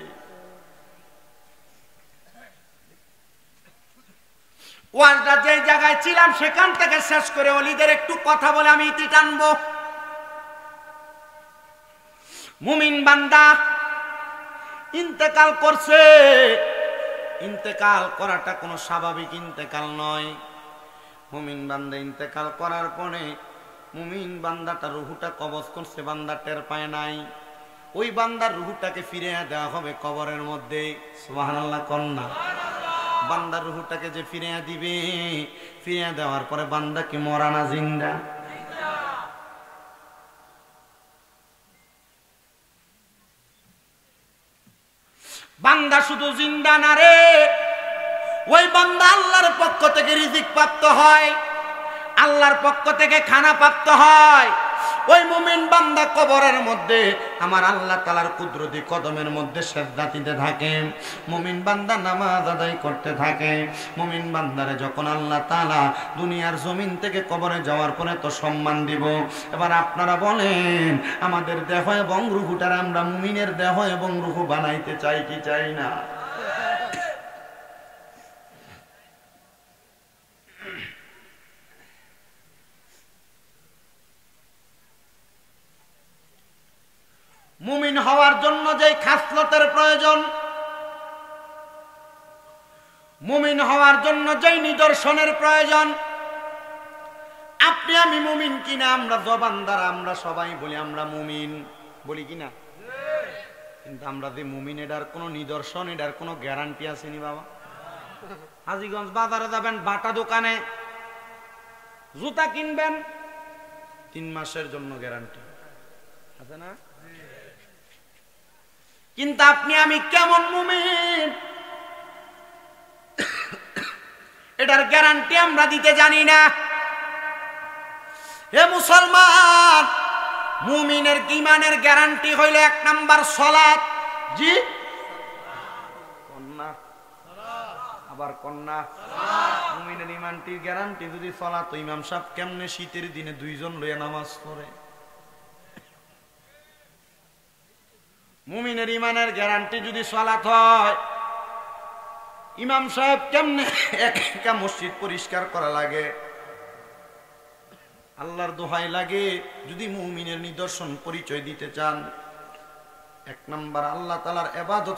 ওয়াজটা যে জায়গায় ছিলাম সেখান থেকে শেষ করে ওলিদের একটু কথা বলে আমি ইতি টানবো। মুমিন বান্দা ইন্তেকাল করছে, ইন্তেকাল করাটা কোনো স্বাভাবিক ইন্তেকাল নয়। মুমিন বান্দা ইন্তেকাল করার পরে মুমিন বান্দাটা রুহুটা কবজ করছে, বান্দা টের পায় নাই। ওই বান্দার রুহুটাকে ফিরিয়ে দেওয়া হবে কবরের মধ্যে। সুবহানাল্লাহ কন্যা, বান্দার রুহুটাকে যে ফিরিয়ে দিবে, ফিরিয়ে দেওয়ার পরে বান্দা কি মরা না জিন্দা? বান্দা শুধু জিন্দা না রে, ওই বান্দা আল্লাহর পক্ষ থেকে রিজিক প্রাপ্ত হয়, আল্লাহর পক্ষ থেকে খানা প্রাপ্ত হয়। ওই মুমিন বান্দা কবরের মধ্যে আমার আল্লাহ তাআলার কুদরতি কদমের মধ্যে সিজদা দিতে থাকে, মুমিন বান্দা নামাজ আদায় করতে থাকে। মুমিন বান্দারে যখন আল্লাহ তাআলা দুনিয়ার জমিন থেকে কবরে যাওয়ার পরে তো সম্মান দিব। এবার আপনারা বলেন আমাদের দেহ এবং রূহটার আমরা মুমিনের দেহ এবং রূহ বানাইতে চাই কি চাই না? মুমিন হওয়ার জন্য যে খাসলতের প্রয়োজন, মুমিন হওয়ার জন্য যে নিদর্শনের প্রয়োজন, আপনি আমি মুমিন কিনা আমরা জবান দ্বারা আমরা সবাই বলি আমরা মুমিন, বলি কিনা? কিন্তু আমরা যে মুমিন এটার কোনো নিদর্শন, এটার কোনো গ্যারান্টি আসেনি বাবা। হাজীগঞ্জ বাজারে যাবেন, বাটা দোকানে জুতা কিনবেন, 3 মাসের জন্য গ্যারান্টি আছে না? কিন্তু আপনি আমি কেমন মুমিন এটার গ্যারান্টি আমরা দিতে জানি না। হে মুসলমান, মুমিনের ঈমানের গ্যারান্টি হইল 1 নাম্বার সালাত। জি কন্যা, আবার কন্যা, মুমিনের ঈমানটির গ্যারান্টি যদি সালাত। ইমাম সাহেব কেমনে শীতের দিনে 2 জন লইয়া নামাজ পড়ে? মুমিনের ঈমানের গ্যারান্টি যদি সালাত হয়, ইমাম সাহেব কেমনে একা মসজিদ পরিষ্কার করা লাগে? আল্লাহর দোহাই লাগে, যদি মুমিনের নিদর্শন পরিচয় দিতে চান এক নাম্বার আল্লাহ তাআলার ইবাদত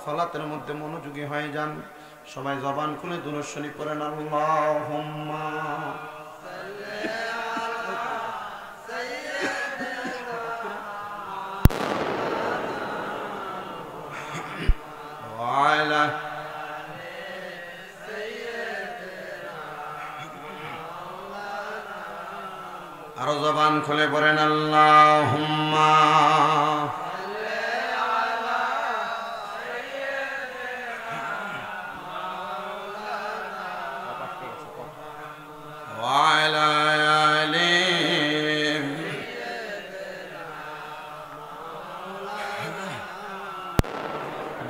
সালাতের মধ্যে মনোযোগী হয়ে যান। সবাই জবান খুলে দুরূদ শরীফ পড়েন, আল্লাহুম্মা ওয়ালা আরো জবান খুলে পড়েন, আল্লাহুম্মা ওয়ালা আলি।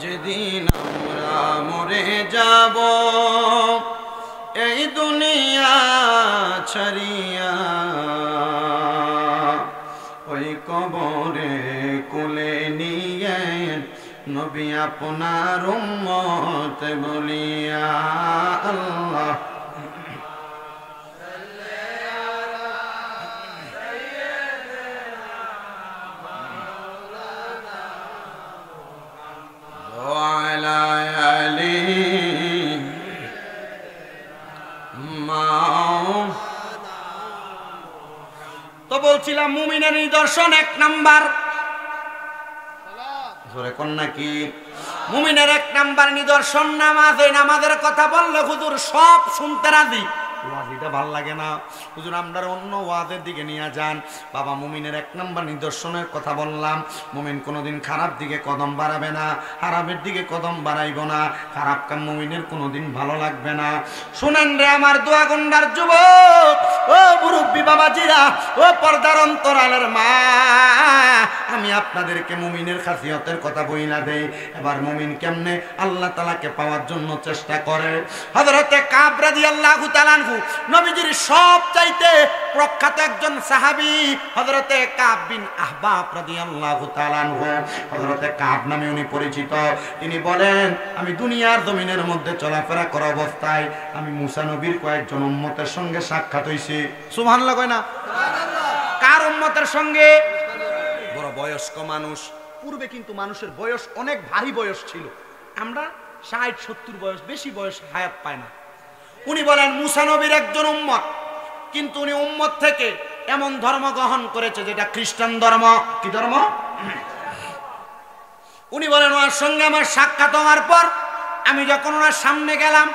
যেদিন আমরা মরে যাব এই দুনিয়া ছাড়িয়া, ওই কবরে কোলে নিয়ে নবী আপনার উম্মত বলিয়া, আল্লাহ ওয়ালা আলি তো বলছিলাম মুমিনের নিদর্শন এক নাম্বার, জোরে কোন নাকি? মুমিনের এক নাম্বার নিদর্শন নামাজ। এই নামাজের কথা বললে হুজুর সব শুনতে রাজি, ওয়াজিটা ভাল লাগে না হুজুর, আমরা অন্য ওয়াজের দিকে নিয়ে যান। বাবা মুমিনের এক নাম্বার নিদর্শনের কথা বললাম, মুমিন কোনোদিন খারাপ দিকে কদম বাড়াবে না, খারাপের দিকে কদম বাড়াইব না, খারাপ কাম মুমিনের কোনোদিন ভালো লাগবে না। শুনেন রে আমার দোয়া গন্ডার যুবক, ও মুরব্বী বাবাজিরা, ও পর্দার অন্তরালের মা, আমি আপনাদেরকে মুমিনের খাসিয়তের কথা বইলা দেই। এবার মুমিন কেমনে আল্লাহ তাআলাকে পাওয়ার জন্য চেষ্টা করে। হযরতে কাব রাদিয়াল্লাহু তাআলা আনহু নবীজির সবচাইতে প্রখ্যাত একজন সাহাবী, হযরতে কাব বিন আহবাব রাদিয়াল্লাহু তাআলা আনহু, হযরতে কাব নামে উনি পরিচিত। তিনি বলেন, আমি দুনিয়ার জমিনের মধ্যে চলাফেরা করা অবস্থায় আমি মুসা নবীর কয়েকজন উম্মতের সঙ্গে সাক্ষাৎ হইছি। সুবহানাল্লাহ কয় না? সুবহানাল্লাহ। কার উম্মতের সঙ্গে? বড় বয়স্ক মানুষ। পূর্বে কিন্তু মানুষের বয়স অনেক ভারী বয়স ছিল, আমরা 60-70 বয়স, বেশি বয়স হায়াত পায় না। উনি বলেন মুসা নবীর একজন উম্মত, কিন্তু উনি উম্মত থেকে এমন ধর্ম গ্রহণ করেছে যেটা খ্রিস্টান ধর্ম। কি ধর্ম? উনি বলেন ওনার সঙ্গে আমার সাক্ষাৎ হওয়ার পর আমি যখন ওনার সামনে গেলাম,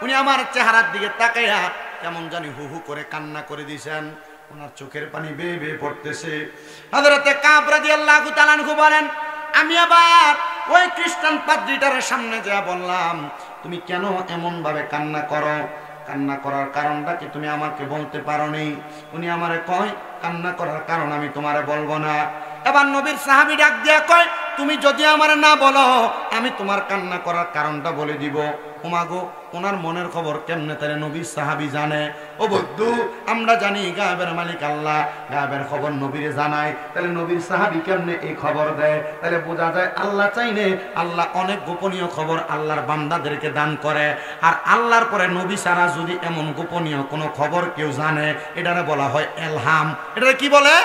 উনি আমার চেহারার দিকে তাকাইয়া কেমন জানি হু হু করে কান্না করে দিয়েছেন, ওনার চোখের পানি বেয়ে বেয়ে পড়তেছে। হযরতে কাব রাদিয়াল্লাহু তাআলা আনহু বলেন, আমি আবার ওই খ্রিস্টান পাদ্রীটার সামনে যা বললাম, তুমি কেন এমন ভাবে কান্না করো? কান্না করার কারণটা কি তুমি আমাকে বলতে পারোনি? উনি আমারে কয়, কান্না করার কারণ আমি তোমারে বলবো না। এবার নবীর সাহাবী ডাক দিয়া কয়, তুমি যদি আমারে না বলো আমি তোমার কান্না করার কারণটা বলে দিব। ওমাগো, ওনার মনের খবর কেমনে তাহলে নবীর সাহাবী জানে? ও বন্ধু, আমরা জানি গায়েবের মালিক আল্লাহ, গায়েবের খবর নবীরে জানায়, তাহলে নবীর সাহাবী কেমনে এই খবর দেয়? তাহলে বোঝা যায় আল্লাহ চাইলে আল্লাহ অনেক গোপনীয় খবর আল্লাহর বান্দাদেরকে দান করে। আর আল্লাহর পরে নবী ছাড়া যদি এমন গোপনীয় কোনো খবর কেউ জানে, এটারে বলা হয় এলহাম। এটারে কি বলে?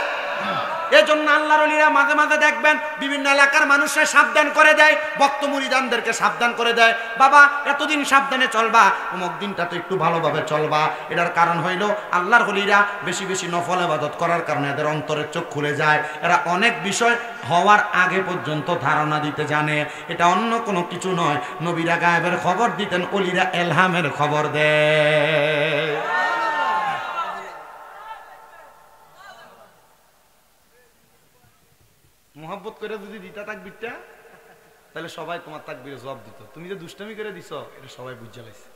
এজন্য আল্লাহর ওলিরা মাঝে মাঝে দেখবেন বিভিন্ন এলাকার মানুষরা সাবধান করে দেয়, ভক্ত মুরিদানদেরকে সাবধান করে দেয়, বাবা এতদিন সাবধানে চলবা, অমুক দিনটা তো একটু ভালোভাবে চলবা। এটার কারণ হইল আল্লাহর ওলিরা বেশি বেশি নফল ইবাদত করার কারণে এদের অন্তরের চোখ খুলে যায়, এরা অনেক বিষয় হওয়ার আগে পর্যন্ত ধারণা দিতে জানে। এটা অন্য কোনো কিছু নয়, নবীরা গায়েবের খবর দিতেন, ওলিরা এলহামের খবর দেয়। মোহাব্বত করে যদি দিতা তাকবীরটা, তাহলে সবাই তোমার তাকবীরে জবাব দিত। তুমি যে দুষ্টামি করে দিছ, এটা সবাই বুঝে লাইছে।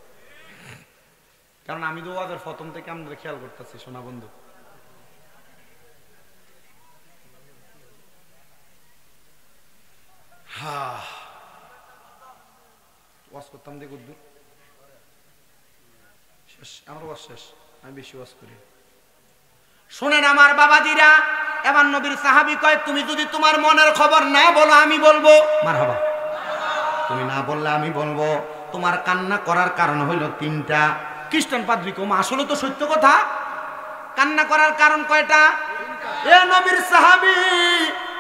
কারণ আমি তো ওয়াজের প্রথম থেকে আমরা খেয়াল করতেছি, সোনা বন্ধু। ওয়াজ করতাম দেখ শেষ, আমার ওয়াজ শেষ, আমি বেশি ওয়াজ করি। শোনেন আমার বাবাজিরা, এবার নবীর সাহাবী কয়, তুমি যদি তোমার মনের খবর না বলো আমি বলবো। মারহাবা। তুমি না বললে আমি বলবো। তোমার কান্না করার কারণ হইল তিনটা। খ্রিস্টান পাদ্রী কম, আসলে তো সত্য কথা। কান্না করার কারণ কয়টা? এ নবীর সাহাবী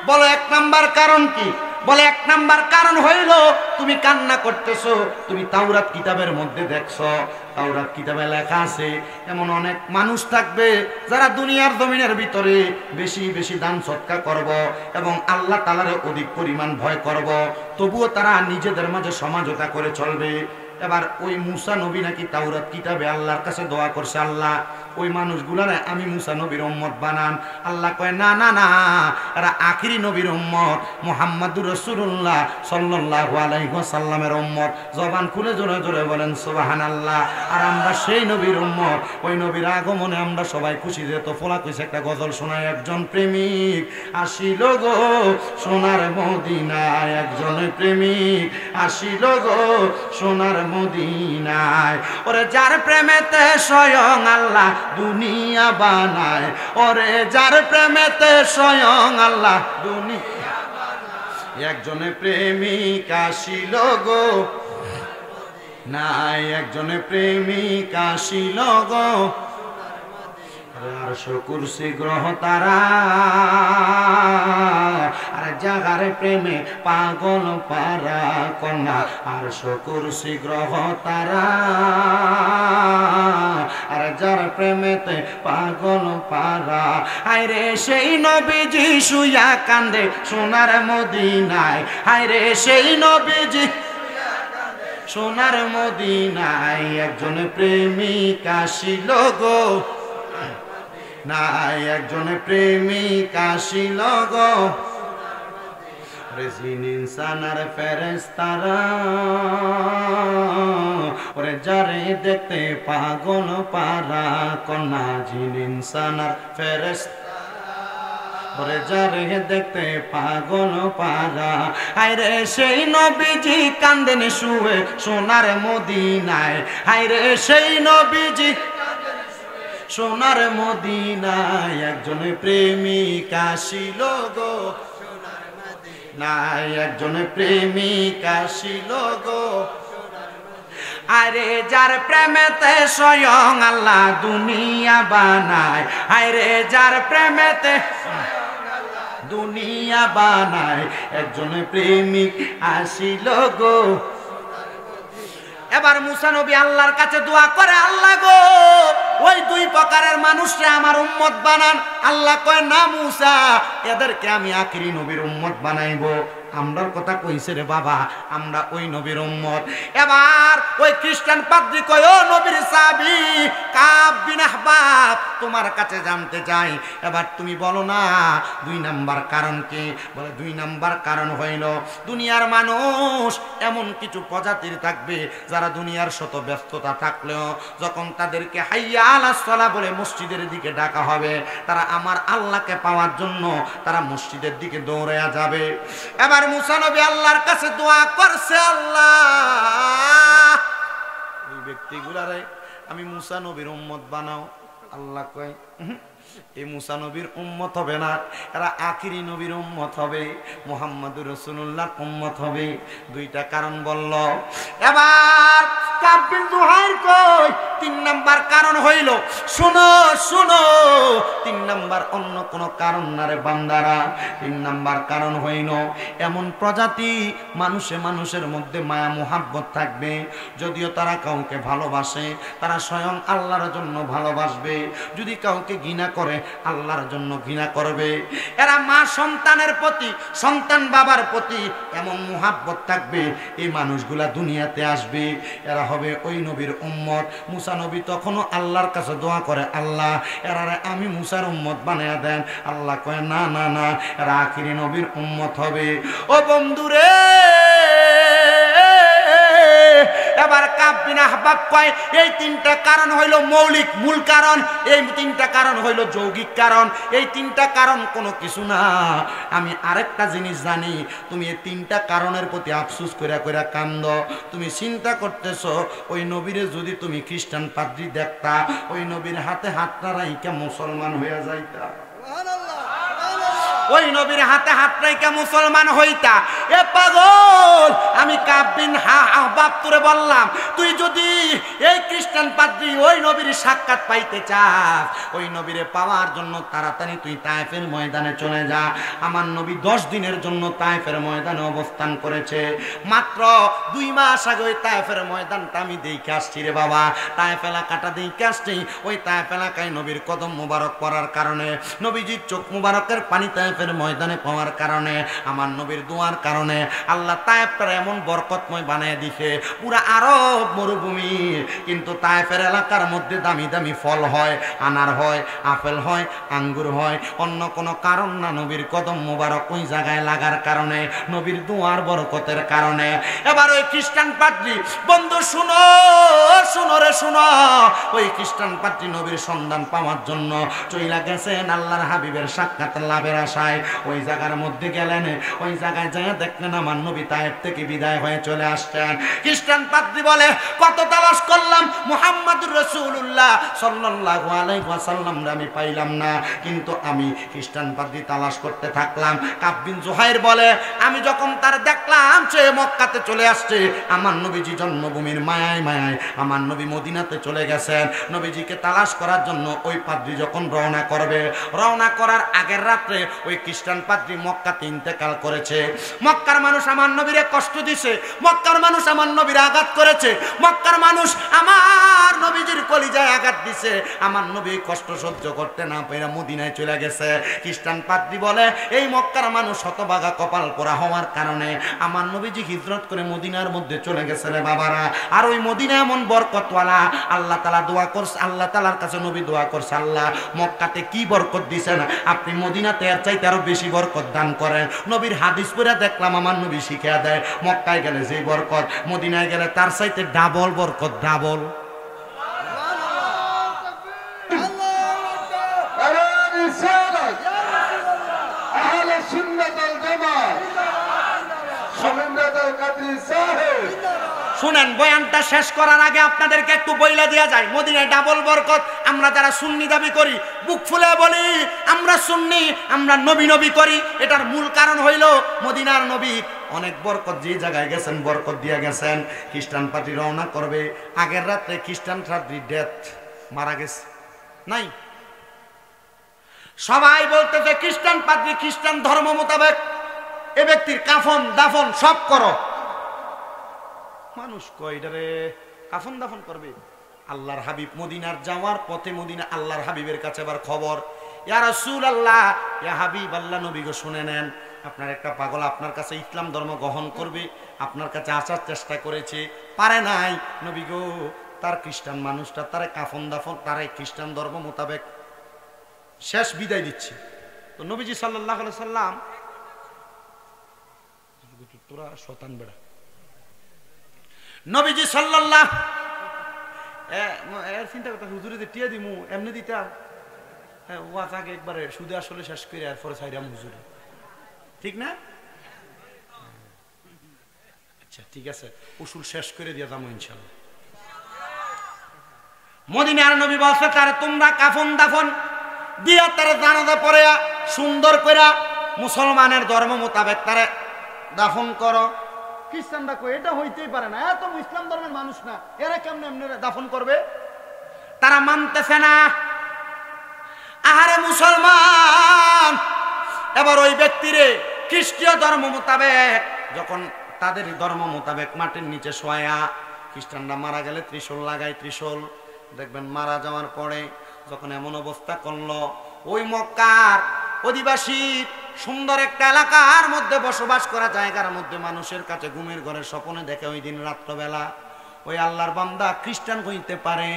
বলো, এক নাম্বার কারণ কি? বলে 1 নাম্বার কারণ হইল তুমি কান্না করতেছো, তুমি তাওরাত কিতাবের মধ্যে দেখছো, তাওরাত কিতাবে লেখা আছে এমন অনেক মানুষ থাকবে যারা দুনিয়ার জমিনের ভিতরে বেশি বেশি দান সৎকা করব এবং আল্লাহ তাআলার অধিক পরিমাণ ভয় করব, তবুও তারা নিজেদের মাঝে সমঝোতা করে চলবে। এবার ওই মুসা নবী নাকি তাওরাত কিতাবে আল্লাহর কাছে দোয়া করছে, আল্লাহ ওই মানুষগুলারে আমি মুসা নবীর উম্মত বানান। আল্লাহ কয় না না না, এরা আখিরি নবীর উম্মত, মুহাম্মাদুর রাসূলুল্লাহ সাল্লাল্লাহু আলাইহি ওয়াসাল্লামের উম্মত। জবান খুলে জোরে জোরে বলেন সুবহানাল্লাহ। আর আমরা সেই নবীর উম্মত, ওই নবীর আগমনে আমরা সবাই খুশি। যেহেতু ফোলা কইছে একটা গজল শোনায়, একজন প্রেমিক আসিল গো সোনার মদিনায়, একজন প্রেমিক আসিল গো সোনার মদিনায়। ওরে যার প্রেমেতে স্বয়ং আল্লাহ দুনিয়া বানায়, ওরে যার প্রেমেতে স্বয়ং আল্লাহ দুনিয়া বানায়, একজনে প্রেমিক আসিল গো নাই, একজনে প্রেমিক আসিল গো আরশ কুরসি গ্রহ তারা, আর জাগার প্রেমে পাগল পারা কন্যা, আরশ কুরসি গ্রহ তারা, আর যার প্রেমেতে পাগল পারা। হায়রে সেই নবীজি শুয়া কান্দে সোনার মদিনায়, হায়রে সেই নবীজি সোনার মদিনায়, একজন প্রেমিক আসিল গো নাই, একজন প্রেমিক আসিল গো জিন ইনসান আর ফেরেশতারা, ওরে যারে দেখতে পাগল পারা কন্যা, জিন ইনসান আর ফেরেশতারা, ওরে যারে দেখতে পাগল পারা। হায়রে সেই নবীজি কান্দেন শুয়ে সোনার মদিনায়, হায়রে সেই নবীজি সোনার মদিনায়, একজন প্রেমিক আসিল গো নাই, একজন প্রেমিক আসিল গো। আরে যার প্রেমেতে স্বয়ং আল্লাহ দুনিয়া বানায়, আরে যার প্রেমেতে দুনিয়া বানায়, একজন প্রেমিক আসিল গো। এবার মুসা নবী আল্লাহর কাছে দোয়া করে, আল্লাহ গো ওই 2 প্রকারের মানুষরা আমার উম্মত বানান। আল্লাহ কয় না মুসা, এদেরকে আমি আখিরি নবীর উম্মত বানাইবো। আমরার কথা কইছে রে বাবা, আমরা ওই নবীর উম্মত। এবার ওই খ্রিস্টান পাদ্রী কয়, ও নবীর সাহাবী কাব বিন আহবাব, তোমার কাছে জানতে চাই, এবার তুমি বলো না 2 নাম্বার কারণ কি? বলে 2 নাম্বার কারণ হইল দুনিয়ার মানুষ এমন কিছু প্রজাতির থাকবে যারা দুনিয়ার শত ব্যস্ততা থাকলেও যখন তাদেরকে হাইয়া আলাস সালাহ বলে মসজিদের দিকে ডাকা হবে, তারা আমার আল্লাহকে পাওয়ার জন্য তারা মসজিদের দিকে দৌড়ায়া যাবে। এবার মুসা নবী আল্লাহর কাছে দোয়া করছে, আল্লাহ এই ব্যক্তিগুলারে আমি মুসা নবীর উম্মত বানাও। আল্লাহ কয় এই মুসা নবীর উম্মত হবে না, এরা আখিরি নবীর উম্মত হবে, মুহাম্মাদুর রাসূলুল্লাহর উম্মত হবে। 2টা কারণ বলল। এবার কাব বিন জুহাইর কই 3 নাম্বার কারণ হইল, শুনো শুনো 3 নাম্বার অন্য কোন কারণ না রে বান্দারা। 3 নাম্বার কারণ হইল এমন প্রজাতি মানুষের মধ্যে মায়া মোহাব্বত থাকবে, যদিও তারা কাউকে ভালোবাসে তারা স্বয়ং আল্লাহর জন্য ভালোবাসবে, যদি কাউকে ঘৃণা করে আল্লাহর জন্য ঘৃণা করবে। এরা মা সন্তানের প্রতি, সন্তান বাবার প্রতি এমন মোহাব্বত থাকবে, এই মানুষগুলা দুনিয়াতে আসবে, এরা হবে ওই নবীর উম্মত। মুসা নবী তখনও আল্লাহর কাছে দোয়া করে, আল্লাহ এরারে আমি মুসার উম্মত বানায়া দেন। আল্লাহ কয় না না না, এরা আখিরি নবীর উম্মত হবে। ও বন্ধুরে, এবার কাব বিন আহবাব কয় এই 3টা কারণ হইল মৌলিক মূল কারণ, এই 3টা কারণ হইল যৌগিক কারণ, এই 3টা কারণ কোনো কিছু না। আমি আরেকটা জিনিস জানি, তুমি এই 3টা কারণের প্রতি আফসোস কইরা কইরা কান্দ। তুমি চিন্তা করতেছো ওই নবীরে যদি তুমি খ্রিস্টান পাদ্রী দেখতা, ওই নবীর হাতে হাতটা রাইখা মুসলমান হইয়া যাইতা। ওই নবীর হাতে হাত রেখে মুসলমান হইতা। এ পাগল, আমি কাব বিন আহবাব তোরে বললাম, তুই যদি এই খ্রিস্টান পাদ্রী ওই নবীর সাক্ষাৎ পাইতে চাস, ওই নবীরে পাওয়ার জন্য তাড়াতাড়ি তুই তায়েফের ময়দানে চলে যা। আমার নবী 10 দিনের জন্য তায়েফের ময়দানে অবস্থান করেছে। মাত্র 2 মাস আগে ওই তায়েফের ময়দানটা আমি দেখে আসছি রে বাবা। তায়েফ এলাকাটা দেখে আসছি। ওই তায়েফ এলাকায় নবীর কদম মুবারক পড়ার কারণে, নবীজির চোখ মুবারকের পানি তায়েফের ময়দানে পাওয়ার কারণে, আমার নবীর দোয়ার কারণে আল্লাহ তায়েফটা এমন বরকতময় বানিয়ে দিছে, পুরা আরব মরুভূমি। কিন্তু তায়েফের এলাকার মধ্যে দামি দামি ফল হয়, আনার হয়, আপেল হয়, আঙ্গুর হয়, অন্য কোনো কারণ না, নবীর কদম মুবারক ওই জায়গায় লাগার কারণে, নবীর দোয়ার বরকতের কারণে। এবার ওই খ্রিস্টান পাদ্রী, বন্ধু শুনো শুনো রে শুনো, ওই খ্রিস্টান পাদ্রী নবীর সন্ধান পাওয়ার জন্য চইলা গেছেন আল্লাহর হাবিবের সাক্ষাৎ লাভের আশায়। ওই জায়গার মধ্যে গেলেন, ওই জায়গায় যায় দেখলেন আমার নবী তায়েফ থেকে বিদায় হয়ে চলে আসছেন। খ্রিস্টান পাদ্রী বলে, কত তালাশ করলাম মুহাম্মদুর রাসূলুল্লাহ সাল্লাল্লাহু আলাইহি ওয়াসাল্লাম আমি পাইলাম না। কিন্তু আমি খ্রিস্টান পাদ্রী তালাশ করতে থাকলাম। কাব বিন জুহাইর বলে, আমি যখন তার দেখলাম সে মক্কাতে চলে আসছে, আমার নবীজি জন্মভূমির মায়ায় মায়ায় আমার নবী মদিনাতে চলে গেছেন। নবীজিকে তালাশ করার জন্য ওই পাদ্রী যখন রওনা করবে, রওনা করার আগের রাত্রে ওই খ্রিস্টান পাদ্রী মক্কাতে ইন্তেকাল করেছে। মক্কার মানুষ আমার নবীরে কষ্ট দিছে, মক্কার মানুষ আমার নবীর আঘাত করেছে, মক্কার মানুষ আমার নবীজির কলিজায় আঘাত দিছে। আমার নবী কষ্ট সহ্য করতে না পেরে মদিনায় চলে গেছে। খ্রিস্টান পাদ্রী বলে, এই মক্কার মানুষ শতভাগা কপাল পোড়া হওয়ার কারণে আমার নবীজি হিজরত করে মদিনার মধ্যে চলে গেছে রে বাবারা। আর ওই মদিনা এমন বরকতওয়ালা, আল্লাহ তাআলা দোয়া করছে, আল্লাহ তাআলার কাছে নবী দোয়া করছে, আল্লাহ মক্কাতে কি বরকত দিছেন, আপনি মদিনাতে এর চাইতে আরো বেশি বরকত দান করেন। নবীর হাদিস পড়ে দেখলাম আমার নবী শিখিয়ে দেয়, মক্কায় গেলে যে বরকত, মদিনায় গেলে তার চাইতে ডাবল বরকত, ডাবল। শুনেন, বয়ানটা শেষ করার আগে আপনাদেরকে একটু বইলা দেয়া যায়, মদিনায় ডাবল বরকত। আমরা যারা সুন্নি দাবি করি, বুক ফুলে বলি আমরা সুন্নি, আমরা নবী নবী করি, এটার মূল কারণ হইল মদিনার নবী অনেক বরকত যে জায়গায় গেছেন বরকত দিয়ে গেছেন। খ্রিস্টান পাদ্রী রওনা করবে, আগের রাত্রে খ্রিস্টান পাদ্রী ডেথ, মারা গেছে নাই। সবাই বলতেছে খ্রিস্টান পাদ্রী খ্রিস্টান ধর্ম মোতাবেক এ ব্যক্তির কাফন দাফন সব করো। মানুষ কয়ডারে কাফন দাফন করবে? আল্লাহর হাবিব মদিনার যাওয়ার পথে মদিনা আল্লাহর হাবিবের কাছে আবার খবর, ইয়া রাসূলুল্লাহ, ইয়া হাবিব আল্লাহ, নবী গো শুনে নেন, আপনার একটা পাগল আপনার কাছে ইসলাম ধর্ম গ্রহণ করবে, আপনার কাছে আসার চেষ্টা করেছে, পারে নাই। নবী গো, তার খ্রিস্টান মানুষটা তারে কাফন দাফন, তারে খ্রিস্টান ধর্ম মোতাবেক শেষ বিদায় দিচ্ছে। তো নবীজি সাল্লাল্লাহু আলাইহি সাল্লাম, তোরা শয়তান বেড়া, নবীজি সাল্লাল্লাহু এর চিন্তা করতে হুজুরে যে টিয়া দিমু এমনি দিতাম, হ্যাঁ ওয়াজ আগে একবারে সুদে আসলে শেষ করে এরপরে ছাইরাম হুজুরে, ঠিক না? আচ্ছা ঠিক আছে, উসুল শেষ করে দিয়ে যাবো ইনশাল্লাহ। মদিনার নবী বলছে, তারে তোমরা কাফন দাফন দিয়া তারে জানাজা পড়ে সুন্দর করে মুসলমানের ধর্ম মোতাবেক তারে দাফন করো। খ্রিস্টানরা কই এটা হইতেই পারে না, এত ইসলাম ধর্মের মানুষ না, এরা কেমনে এমনি দাফন করবে? তারা মানতেছে না। আহারে মুসলমান, এবার ওই ব্যক্তিরে খ্রিস্টীয় ধর্ম মোতাবেক, যখন তাদের ধর্ম মোতাবেক মাটির নিচে শোয়া, খ্রিস্টানরা মারা গেলে ত্রিশূল লাগায়, ত্রিশূল দেখবেন মারা যাওয়ার পরে যখন এমন অবস্থা করলো, ওই মক্কার অধিবাসী সুন্দর একটা এলাকার মধ্যে বসবাস করা জায়গার মধ্যে মানুষের কাছে ঘুমের ঘরের স্বপ্নে দেখে ওই দিন রাত্রবেলা ওই আল্লাহর বান্দা খ্রিস্টান হইতে পারে,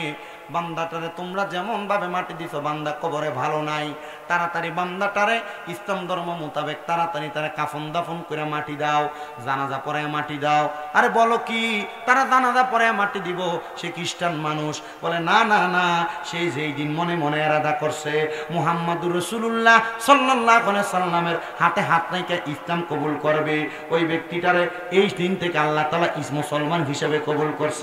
বান্দাটারে তোমরা যেমন ভাবে মাটি দিছো, বান্দা কবরে ভালো নাই, তাড়াতাড়ি বান্দাটারে ইসলাম ধর্ম মোতাবেক তাড়াতাড়ি তারা কাফন দাফন করে মাটি দাও, জানাজা পরে মাটি দাও। আরে বলো কি, তারা জানাজা পরে মাটি দিব? সে খ্রিস্টান মানুষ বলে না না না, সেই যেই দিন মনে মনে এরাদা করছে মুহাম্মাদুর রাসূলুল্লাহ সাল্লাল্লাহু আলাইহি সাল্লামের হাতে হাত রেখে ইসলাম কবুল করবে, ওই ব্যক্তিটারে এই দিন থেকে আল্লাহ তাআলা মুসলমান হিসেবে কবুল করছে।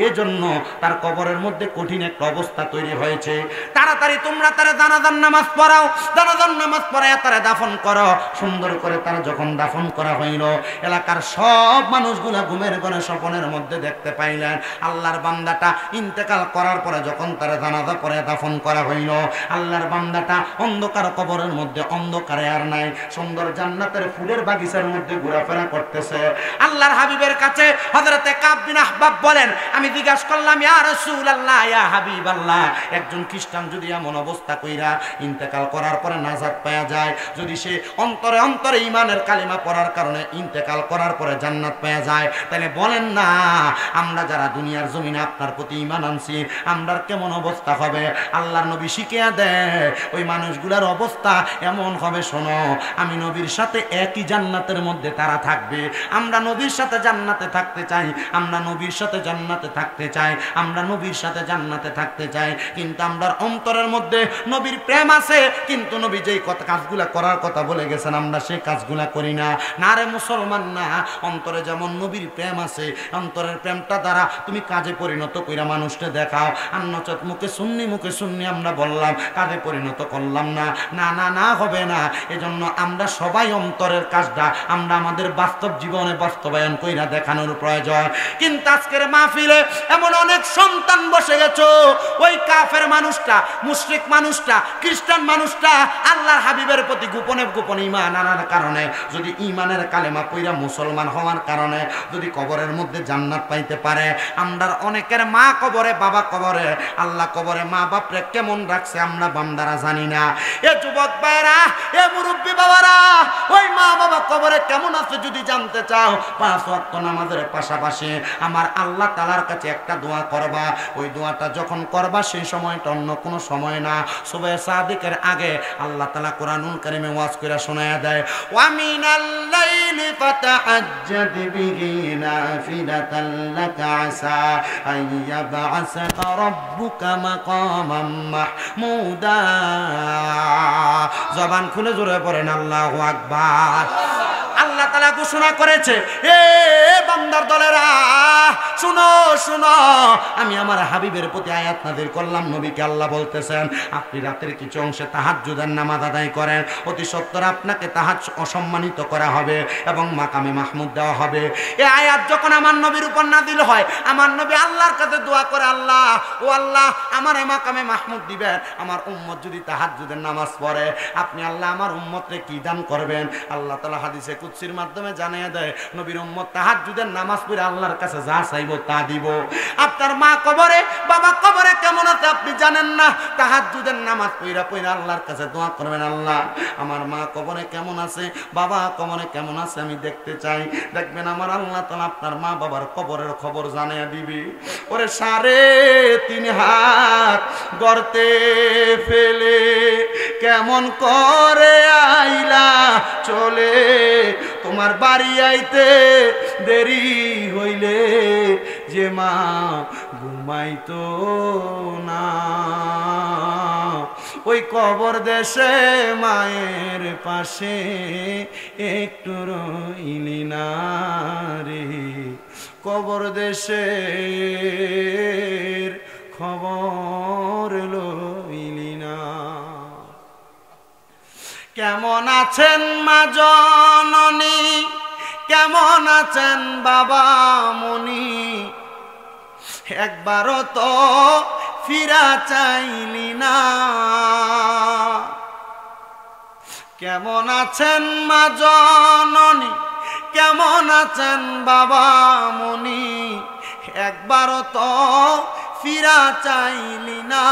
এজন্য তার কবরের মধ্যে কঠিন একটা অবস্থা তৈরি হয়েছে। তাড়াতাড়ি তোমরা তারা জানাজার নামাজ পড়াও, জানাজার নামাজ পড়ায় তারা দাফন করো। সুন্দর করে তারা যখন দাফন করা হইল, এলাকার সব মানুষগুলা ঘুমের ঘরে স্বপ্নের মধ্যে দেখতে পাইলেন আল্লাহর বান্দাটা ইন্তেকাল করার পরে যখন তারা জানাজা পড়ে দাফন করা হইল, আল্লাহর বান্দাটা অন্ধকার কবরের মধ্যে, অন্ধকারে আর নাই, সুন্দর জান্নাতের ফুলের বাগিচার মধ্যে ঘোরাফেরা করতেছে। আল্লাহর হাবিবের কাছে হযরতে কাব বিন আহবাব বলেন, আমি জিজ্ঞাসা করলাম, ইয়া রাসূলুল্লাহ, ইয়া হাবিবাল্লাহ, একজন খ্রিস্টান যদি এমন অবস্থা কইরা ইন্তেকাল করার পরে নাজাত পাওয়া যায়, যদি সে অন্তরে অন্তরে ঈমানের কালিমা পড়ার কারণে ইন্তেকাল করার পরে জান্নাত পাওয়া যায়, তাহলে বলেন না আমরা যারা দুনিয়ার জমিনে আপনার প্রতি ঈমান আনছি আমরার কেমন অবস্থা হবে? আল্লাহর নবী শিখিয়ে দেয় ওই মানুষগুলোর অবস্থা এমন হবে, শোনো, আমি নবীর সাথে একই জান্নাতের মধ্যে তারা থাকবে। আমরা নবীর সাথে জান্নাতে থাকতে চাই, আমরা নবীর সাথে জান্নাতে থাকতে চাই, আমরা নবীর সাথে জান্নাতে থাকতে চাই, কিন্তু আমরার অন্তরের মধ্যে নবীর প্রেম আছে, কিন্তু নবী যেই কাজগুলা করার কথা বলে গেছেন আমরা সেই কাজগুলা করি না। না রে মুসলমান না, অন্তরে যেমন নবীর প্রেম আছে, অন্তরের প্রেমটা দ্বারা তুমি কাজে পরিণত কইরা মানুষকে দেখাও। আর নচেত মুখে শুননি আমরা বললাম, কাজে পরিণত করলাম না, না না না হবে না। এজন্য আমরা সবাই অন্তরের কাজটা আমরা আমাদের বাস্তব জীবনে বাস্তবায়ন কইরা দেখানোর প্রয়োজন। কিন্তু আজকের মাহফিলে এমন অনেক সন্তান বসে গেছো, ওই কাফের মানুষটা, মুশরিক মানুষটা, খ্রিস্টান মানুষটা আল্লাহর হাবিবের প্রতি গোপনে গোপনে ঈমান আনার কারণে, যদি ঈমানের কালেমা পইরা মুসলমান হওয়ার কারণে যদি কবরের মধ্যে জান্নাত পাইতে পারে, আমরার অনেকের মা কবরে, বাবা কবরে, আল্লাহ কবরে মা বাপরে কেমন রাখছে আমরা বান্দারা জানি না। এ যুবক ভাইরা, এ মুরব্বী বাবারা, ওই মা বাবা কবরে কেমন আছে যদি জানতে চাও, 5 ওয়াক্ত নামাজের পাশাপাশি আমার আল্লাহ তাআলার কাছে একটা দোয়া করবা। ওই দোয়াটা যখন করবা সেই সময়টা অন্য কোনো সময় না, সুবহ সাদিকের আগে আল্লাহ তাআলা কোরআনুল কারীমে ওয়াজ করে শোনায়া দেয়, ওয়া মিনাল লাইলি ফাতাহাজ্জাদ বিহি নাফিলাতান লাকা আসা আইয়াবআসাকা রাব্বুকা মাকামান মাহমুদা। জবান খুলে জোরে পড়েন আল্লাহু আকবার। আল্লাহ তাআলা ঘোষণা করেছে, এ বান্দার দলেরা শুনো শুনো, আমি আমার হাবিবের প্রতি আয়াত নাযিল করলাম। নবীকে আল্লাহ বলতেছেন, আপনি রাতের কিছু অংশে তাহাজ্জুদের নামাজ আদায় করেন, অতি সত্বর আপনাকে তাহাজ্জুদ অসম্মানিত করা হবে এবং মাকামে মাহমুদ দেওয়া হবে। এই আয়াত যখন আমার নবীর উপর নাযিল হয়, আমার নবী আল্লাহর কাছে দোয়া করে, আল্লাহ ও আল্লাহ, আমার মাকামে মাহমুদ দিবেন, আমার উম্মত যদি তাহাজ্জুদের নামাজ পড়ে, আপনি আল্লাহ আমার উম্মতকে কি দান করবেন? আল্লাহ তাআলা হাদিসে কুদসির মাধ্যমে জানিয়ে দেয়, নবীর উম্মত তাহাজ্জুদের নামাজ পড়ে আল্লাহর কাছে যা চাইবো তা দিব। আপনার মা কবরে, বাবা কবরে কেমন আছে আপনি জানেন না, তাহাজ্জুদের নামাজ পড়া পড়া আল্লাহর কাছে দোয়া করবেন, আল্লাহ আমার মা কবরে কেমন আছে, বাবা কবরে কেমন আছে আমি দেখতে চাই। দেখবেন আমার আল্লাহ তাআলা আপনার মা বাবার কবরের খবর জানিয়ে দিবি। ওরে 3.5 হাত গর্তে ফেলে কেমন করে আইলা চলে, তোমার বাড়ি আইতে দেরি হইলে যে মা ঘুমাইতো না, ওই কবর দেশে মায়ের পাশে একটু রইলি না রে, কবর দেশের খবর লইলি না। কেমন আছেন মা জননী, কেমন আছেন বাবা মনি, একবারও তো ফিরা চাইলি না। কেমন আছেন মা জননী, কেমন আছেন বাবা মনি, একবারও তো ফিরা চাইলি না।